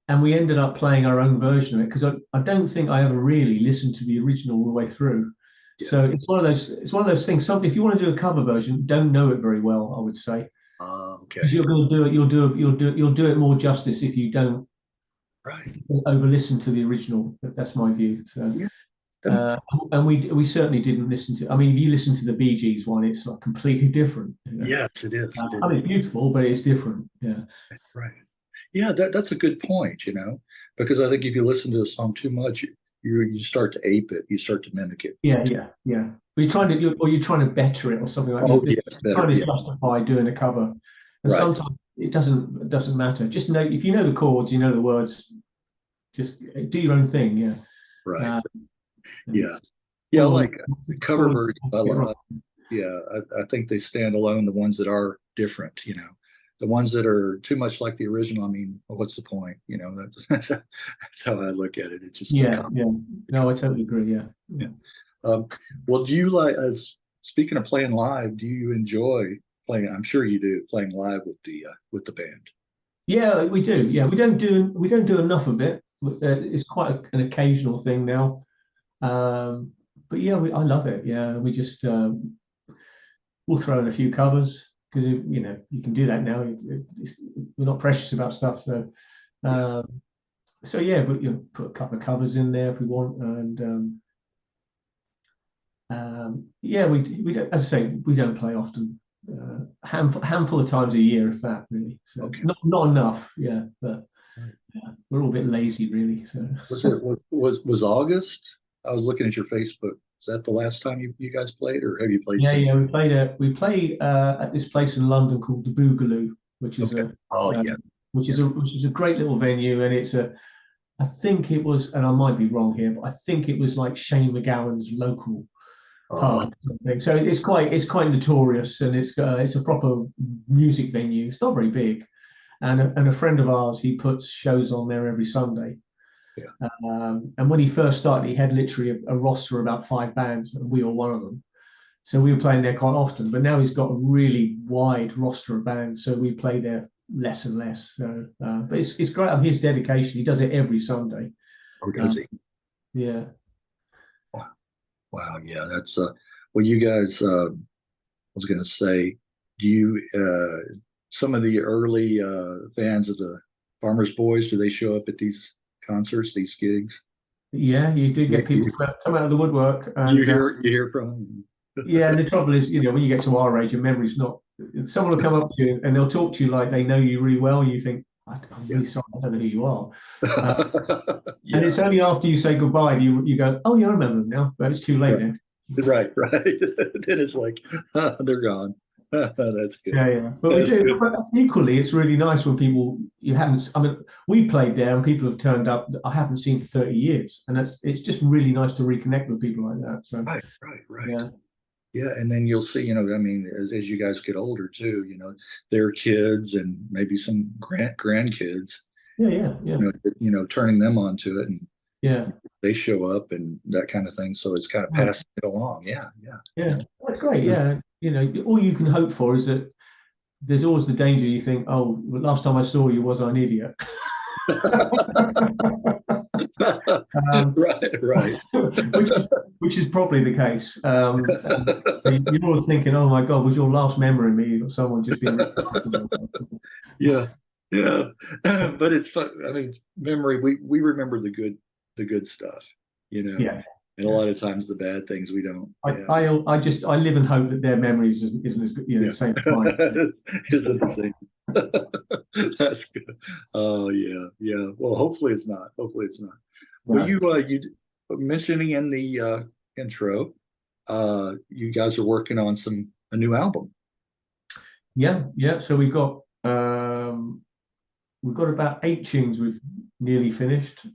and we ended up playing our own version of it because I don't think I ever really listened to the original all the way through. Yeah. So it's one of those things. If you want to do a cover version, don't know it very well, I would say, Okay. because you're going to do it. You'll do it more justice if you don't Right. over listen to the original. That's my view. So. Yeah. And we certainly didn't listen to. I mean, if you listen to the Bee Gees one, it's like completely different. Yes, it is. It is. I mean, it's beautiful, but it's different. Yeah. Right. Yeah, that's a good point, because I think if you listen to a song too much, you start to ape it, you start to mimic it. Yeah. But you're trying to better it or something like that. Oh, You're yes, better. trying to Yeah. justify doing a cover, and Right. sometimes it doesn't matter. Just know if you know the chords, you know the words. Just do your own thing. Yeah. Right. Yeah. Yeah, like the cover versions. Yeah, I think they stand alone. The ones that are different, the ones that are too much like the original. I mean, what's the point? That's how I look at it. It's just yeah. No, I totally agree. Yeah. Well, do you as speaking of playing live? Do you enjoy playing? I'm sure you do playing live with the band. Yeah, we do. Yeah, we don't do enough of it. It's quite an occasional thing now. But yeah, I love it. Yeah, we just we'll throw in a few covers because you can do that now. We're not precious about stuff, so yeah, but you put a couple of covers in there if we want, and yeah, we don't, as I say, we don't play often. Handful of times a year, if that, really. So Okay. not enough. Yeah, but yeah, we're all a bit lazy, really. So was August? I was looking at your Facebook. Is that the last time you guys played, or have you played yeah, since? yeah, we play at this place in London called the Boogaloo, which is Okay. which is a great little venue, and I think it was, and I might be wrong here, but I think it was like Shane McGowan's local pub. So it's quite notorious, and it's a proper music venue. It's not very big, and a friend of ours, he puts shows on there every Sunday. Yeah. And when he first started, he had literally a roster of about 5 bands, and we were one of them. So we were playing there quite often. But now he's got a really wide roster of bands, so we play there less and less. So, but it's great. His dedication. He does it every Sunday. Oh, does he? Yeah. Wow. Yeah. That's well, you guys. I was going to say, do you some of the early fans of the Farmers Boys? Do they show up at these concerts, these gigs? Yeah, you do get people come out of the woodwork. And, you hear from them. Yeah, and the trouble is, when you get to our age, your memory's not. Someone will come up to you and they'll talk to you like they know you really well, and you think, I'm really sorry, I don't know who you are. And it's only after you say goodbye you go, oh yeah, I remember them now, but it's too late then. Right. Then it's like, they're gone. That's good. Yeah. But we do. Equally, it's really nice when people you haven't. I mean, we played there and people have turned up that I haven't seen for 30 years, and it's just really nice to reconnect with people like that. So right. Yeah, and then you'll see, I mean, as you guys get older too, their kids and maybe some grandkids. Yeah. Turning them onto it, and yeah, they show up and that kind of thing. So it's kind of passing it along. Yeah. That's great. Yeah, all you can hope for is that there's always the danger you think, oh, last time I saw you was I an idiot. Right. which is probably the case. You're always thinking, oh my God, was your last memory of me or someone just being Yeah. But it's fun. I mean, memory, we remember the good stuff, Yeah. And a lot of times the bad things we don't. I live and hope that their memories isn't as good, same as mine. Isn't the same. That's good. Oh yeah. Well, hopefully it's not. Well, you mentioning in the intro, you guys are working on a new album. Yeah. So we've got about 8 tunes we've nearly finished.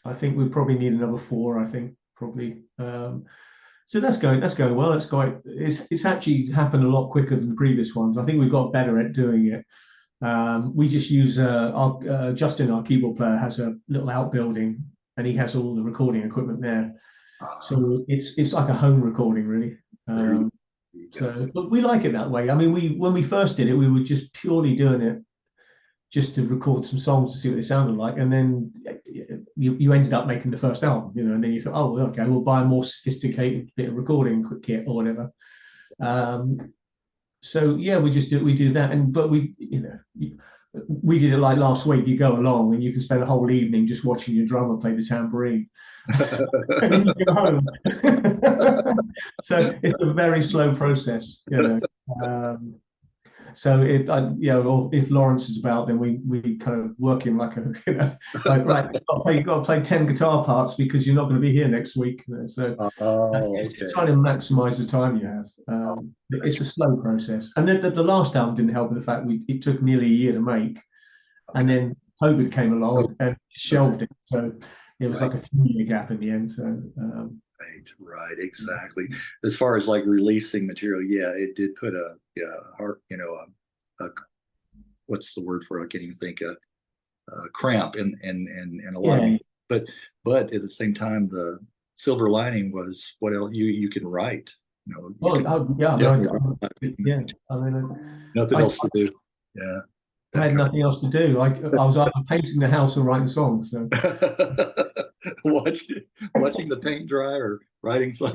I think we probably need another 4. I think probably. So that's going well. It's actually happened a lot quicker than the previous ones. I think we've got better at doing it. We just use Justin, our keyboard player, has a little outbuilding, and he has all the recording equipment there. So it's like a home recording, really. So, but we like it that way. I mean, when we first did it, we were just purely doing it just to record some songs to see what they sounded like, and then you ended up making the first album, and then you thought, oh, okay, we'll buy a more sophisticated bit of recording kit or whatever. So yeah, we do that, but we did it like last week. You go along and you can spend a whole evening just watching your drummer play the tambourine, and then you go home. So it's a very slow process, so if Lawrence is about, then we kind of work him like right, you've got to play 10 guitar parts because you're not going to be here next week. So trying to maximize the time you have. It's a slow process, and then the last album didn't help with the fact it took nearly a year to make, and then COVID came along and shelved it. So it was like a 3-year gap in the end. So. Right, exactly. As far as like releasing material, it did put a what's the word for it? I can't even think. A cramp in a lot of people. But at the same time, the silver lining was what else you can write. Nothing else to do. Yeah. I had nothing else to do. I was either painting the house or writing songs. So. watching the paint dry or writing songs.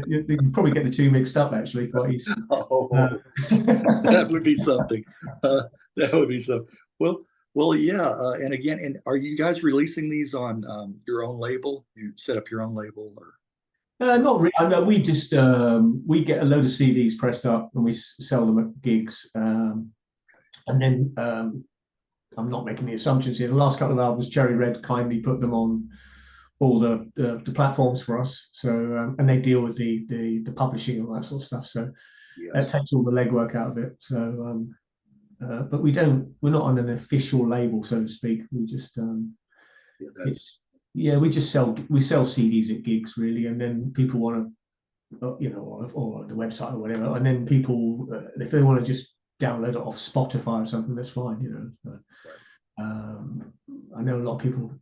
You can probably get the two mixed up actually quite easily. That would be something. That would be something. Well, yeah. And again, are you guys releasing these on your own label? You set up your own label, or? Not really. I know we just we get a load of CDs pressed up and we sell them at gigs. And then I'm not making the assumptions here. The last couple of albums, Cherry Red kindly put them on all the platforms for us. So and they deal with the publishing and all that sort of stuff. So that takes all the legwork out of it. So but we're not on an official label, so to speak. We just we sell CDs at gigs really, and then people want to or the website or whatever, and then people if they want to just download it off Spotify or something, that's fine, I know a lot of people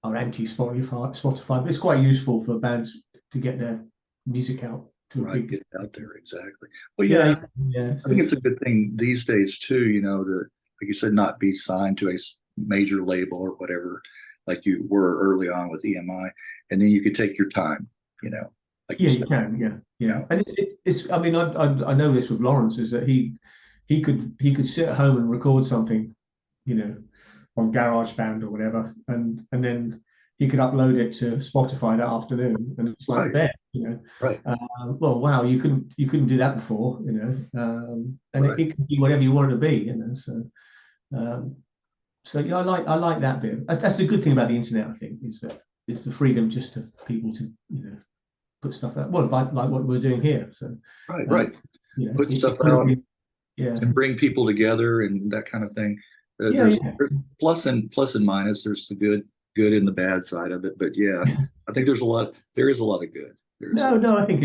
are anti Spotify, but it's quite useful for bands to get their music out to a big... get it out there, exactly. Well, I think it's a good thing these days too, to, like you said, not be signed to a major label or whatever, like you were early on with EMI, and then you could take your time, like you can, and it's I mean, I know this with Lawrence, is that he could sit at home and record something, on GarageBand or whatever, and then he could upload it to Spotify that afternoon, and it's like there, Right. Well, wow, you couldn't do that before, and it can be whatever you want it to be, So yeah, I like that bit. That's the good thing about the internet, I think, is that it's the freedom just of people to put stuff out. Well, like what we're doing here. So right. Put stuff out. And bring people together and that kind of thing. There's plus and minus. There's the good and the bad side of it. But I think there is a lot of good. No, I think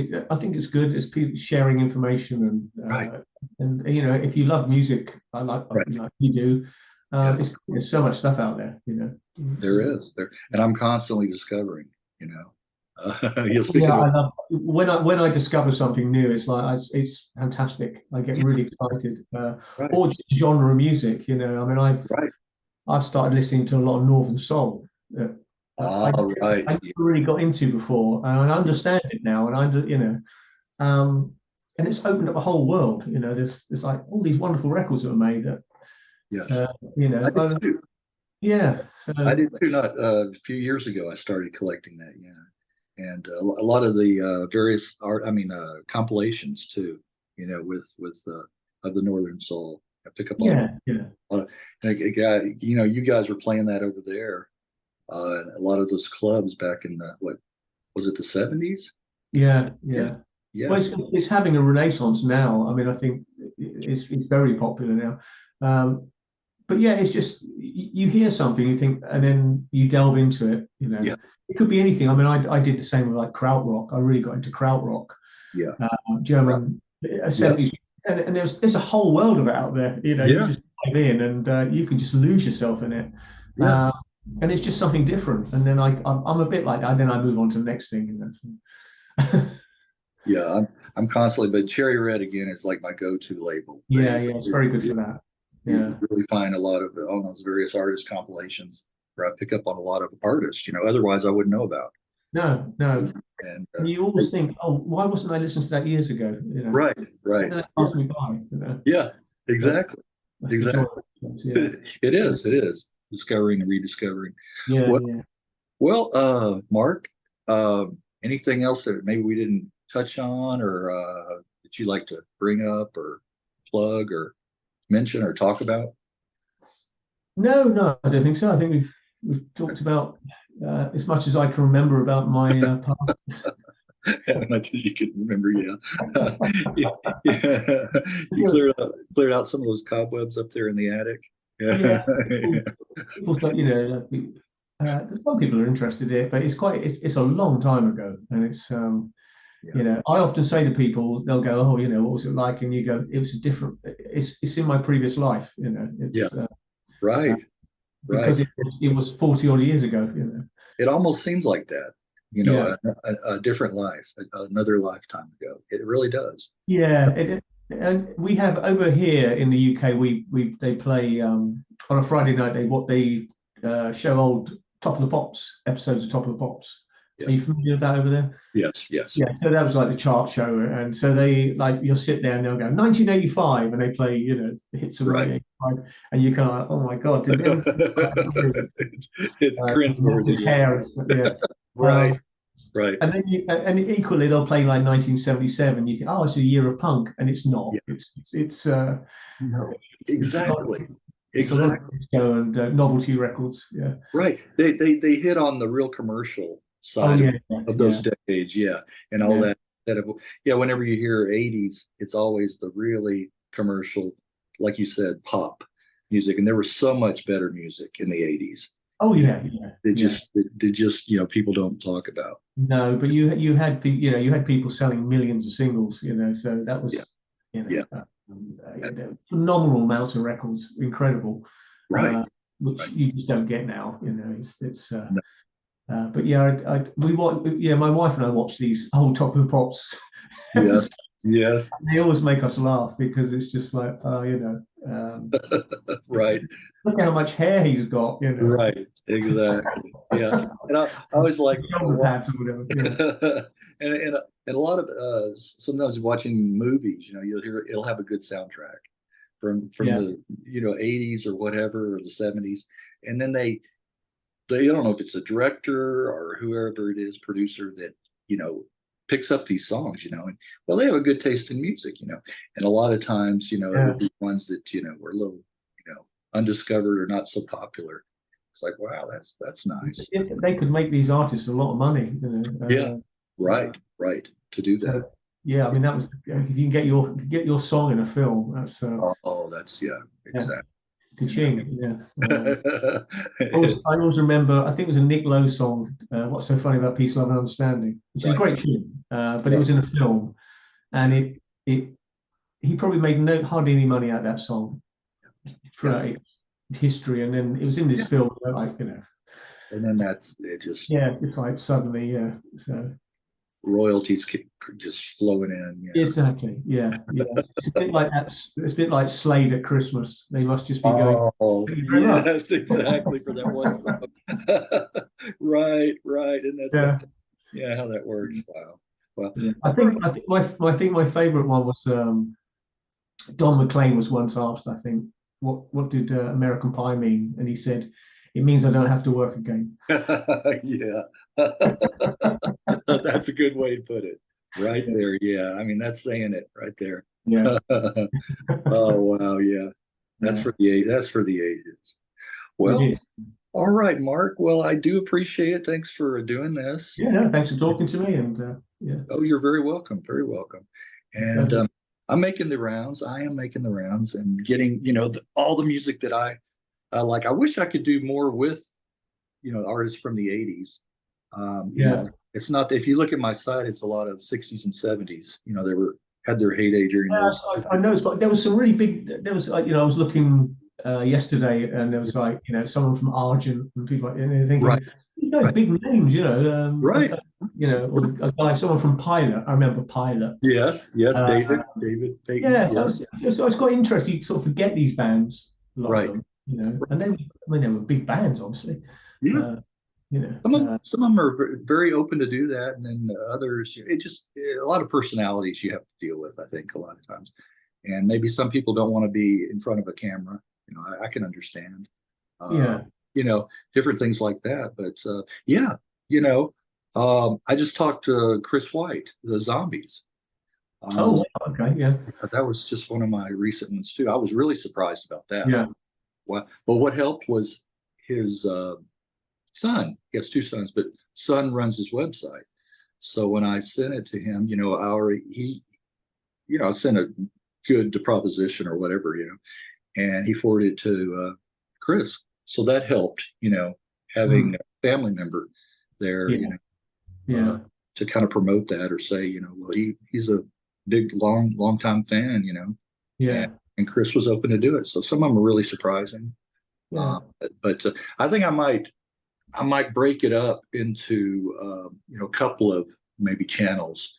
it's good. It's people sharing information and if you love music, like you do, there's so much stuff out there. There is, and I'm constantly discovering. I love when I discover something new. It's like it's fantastic. I get really excited. Or just genre of music. I mean, I've started listening to a lot of Northern soul. I never really got into before, and I understand it now. And and it's opened up a whole world. There's like all these wonderful records that were made. That I did too. So I did too. Not a few years ago, I started collecting that. And a lot of the various compilations too, with of the Northern Soul. I pick up on you guys were playing that over there, a lot of those clubs back in the what was it, the 70s? Yeah. Well, it's having a renaissance now. I mean, I think it's very popular now. But it's just you hear something, you think, and then you delve into it. It could be anything. I mean, I did the same with like krautrock. I really got into krautrock. German 70s, and there's a whole world of it out there. You just dive in and you can just lose yourself in it. And it's just something different. And then I'm a bit like that. And then I move on to the next thing. I'm constantly, but Cherry Red again is like my go-to label. It's very good for that. Yeah. You really find a lot of on those various artist compilations where I pick up on a lot of artists, otherwise I wouldn't know about. No, no. And And you always think, oh, why wasn't I listening to that years ago? right, How right. did that pass me by? Yeah, exactly. That's the joy. Yeah. It is discovering and rediscovering. Yeah, Well, yeah. Mark, anything else that maybe we didn't touch on or that you'd like to bring up or plug or mention or talk about? No, I don't think so. I think we've talked about as much as I can remember about my past. As much as you can remember, yeah. Yeah, yeah. You cleared out some of those cobwebs up there in the attic. Yeah, Yeah. people thought, some people are interested in it, but it's a long time ago, and it's I often say to people, they'll go, oh, what was it like? And you go, it was a different. It's in my previous life, It's, Yeah. Right. because Right. it was 40 odd years ago, It almost seems like that, Yeah. a different life, another lifetime ago. It really does. Yeah, and we have over here in the UK, they play on a Friday night. They show old Top of the Pops episodes of Top of the Pops. Yeah. Are you familiar with that over there? Yes, yes. Yeah, so that was like the chart show, and so they you'll sit there and they'll go 1985, and they play the hits of Right. 1985, and you kind of like, oh my god, did they It's cringeworthy. hair, yeah. Right, right. And then and equally they'll play like 1977. You think, oh, it's a year of punk, and it's not. Yeah. It's No, exactly. It's a lot of disco and novelty records. Yeah. Right. They hit on the real commercial side of those decades, and all that. Whenever you hear 80s, it's always the really commercial, like you said, pop music, and there was so much better music in the 80s. Oh yeah, They just people don't talk about. No, but you had people selling millions of singles, so that was phenomenal amounts of records, incredible, right? Which you just don't get now. It's No. but my wife and I watch these old Top of the Pops. Yes, yes. They always make us laugh because it's just like, right. Look how much hair he's got, Right, exactly. Yeah, and I always like shoulder pads or whatever. and a lot of sometimes watching movies, it'll have a good soundtrack from the 80s or whatever, or the 70s, and then they I don't know if it's a director or whoever it is, producer, that picks up these songs, and they have a good taste in music, and a lot of times, it would be ones that were a little undiscovered or not so popular. It's like, wow, that's nice. They could make these artists a lot of money. Right to do that. So, I mean, that was if you can get your song in a film. That's that's exactly. Ka-ching, I always remember, I think it was a Nick Lowe song, What's So Funny About Peace, Love and Understanding, which is a great tune, but it was in a film, and he probably made hardly any money out of that song throughout its history, and then it was in this film, and then it just it's like suddenly so royalties just flowing in. Exactly. It's a bit like that. It's a bit like Slade at Christmas. They must just be going. Oh, yes, exactly, for that one song. right, and that's how that works. Wow. Well, I think my favorite one was Don McLean was once asked, I think, what did American Pie mean, and he said, it means I don't have to work again. Yeah. That's a good way to put it. Right there. Yeah. I mean, that's saying it right there. Yeah. Oh, wow. Yeah. That's for the ages. Well, all right, Mark. Well, I do appreciate it. Thanks for doing this. Yeah, thanks for talking to me. And Oh, you're very welcome. Very welcome. And I'm making the rounds. I am making the rounds and getting, all the music that I like. I wish I could do more with, artists from the 80s. It's not, if you look at my site, it's a lot of 60s and 70s. They had their heyday during those. I noticed, but there was some really big. There was I was looking yesterday, and there was someone from Argent and people like, and they're thinking, big names, right. Or a guy, someone from Pilot. I remember Pilot. Yes, David Payton. So it's quite interesting. You sort of forget these bands. a lot Right. of them, and then I mean they were big bands, obviously. Yeah. Uh, you know, Some of them are very open to do that, and then others, a lot of personalities you have to deal with. I think a lot of times, and maybe some people don't want to be in front of a camera. I can understand. yeah. Different things like that. But yeah, I just talked to Chris White, the Zombies. Oh, okay, yeah, That was just one of my recent ones too. I was really surprised about that. yeah. But what helped was his son. He has two sons, but son runs his website. So when I sent it to him, I sent a good to proposition or whatever, and he forwarded it to Chris. So that helped, having a family member there, Yeah. Yeah. to kind of promote that or say, well, he's a big, long time fan, Yeah. and Chris was open to do it. So some of them are really surprising. Yeah. But I think I might break it up into a couple of maybe channels,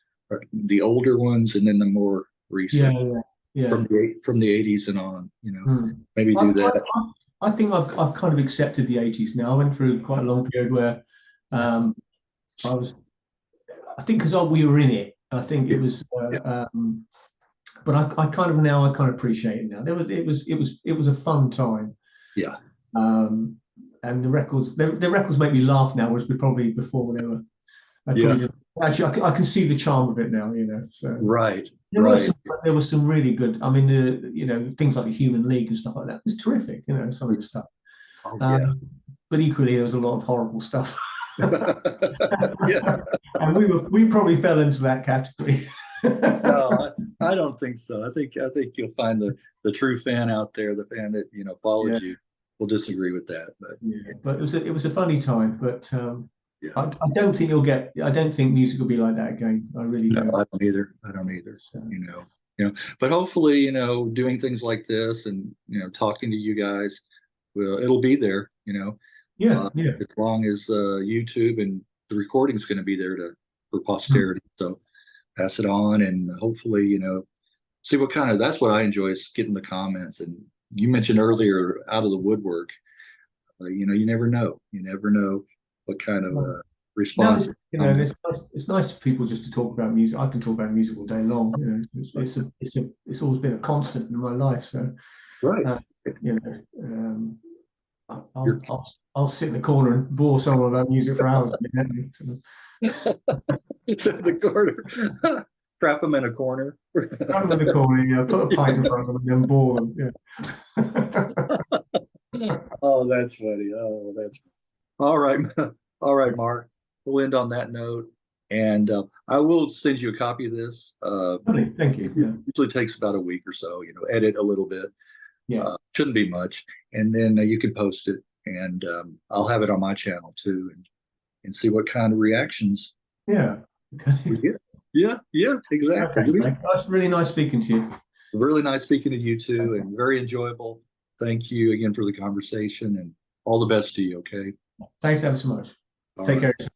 the older ones and then the more recent Yeah. from the 80s and on. Hmm. Maybe do that. I think I've kind of accepted the 80s now. I went through quite a long period where I think because we were in it, I think it was. But I kind of appreciate it now. It was a fun time. Yeah. And the records make me laugh now, whereas probably before they were. Actually, I can see the charm of it now. So Right. There was some really good. I mean, things like the Human League and stuff like that. It was terrific. Some of the stuff. Oh, yeah. But equally, there was a lot of horrible stuff. Yeah. And we probably fell into that category. No, I don't think so. I think you'll find the true fan out there, the fan that follows you, will disagree with that. But it was a funny time. But I don't think I don't think music will be like that again. I really don't. I don't either. So. But hopefully, doing things like this and talking to you guys, it'll be there. Yeah. As long as YouTube and the recording's going to be there for posterity. So pass it on and hopefully, see what that's what I enjoy is getting the comments. And you mentioned earlier out of the woodwork, you never know. You never know what kind of response. It's nice for people just to talk about music. I can talk about music all day long. It's always been a constant in my life. So, right. I'll sit in the corner and bore someone about music for hours. The corner. Trap them in a corner. Trap them in the corner, yeah. Put a pint in front of them and then bore them, yeah. Oh, that's funny. Oh, that's all right. All right, Mark. We'll end on that note. And I will send you a copy of this. Thank you. Yeah. It usually takes about a week or so, edit a little bit. Yeah. Shouldn't be much. And then you can post it. And I'll have it on my channel too and see what kind of reactions. Yeah. Okay. Yeah, exactly. Okay. It's really nice speaking to you. Really nice speaking to you too, and very enjoyable. Thank you again for the conversation and all the best to you, okay? Thanks ever so much. All Take right. care.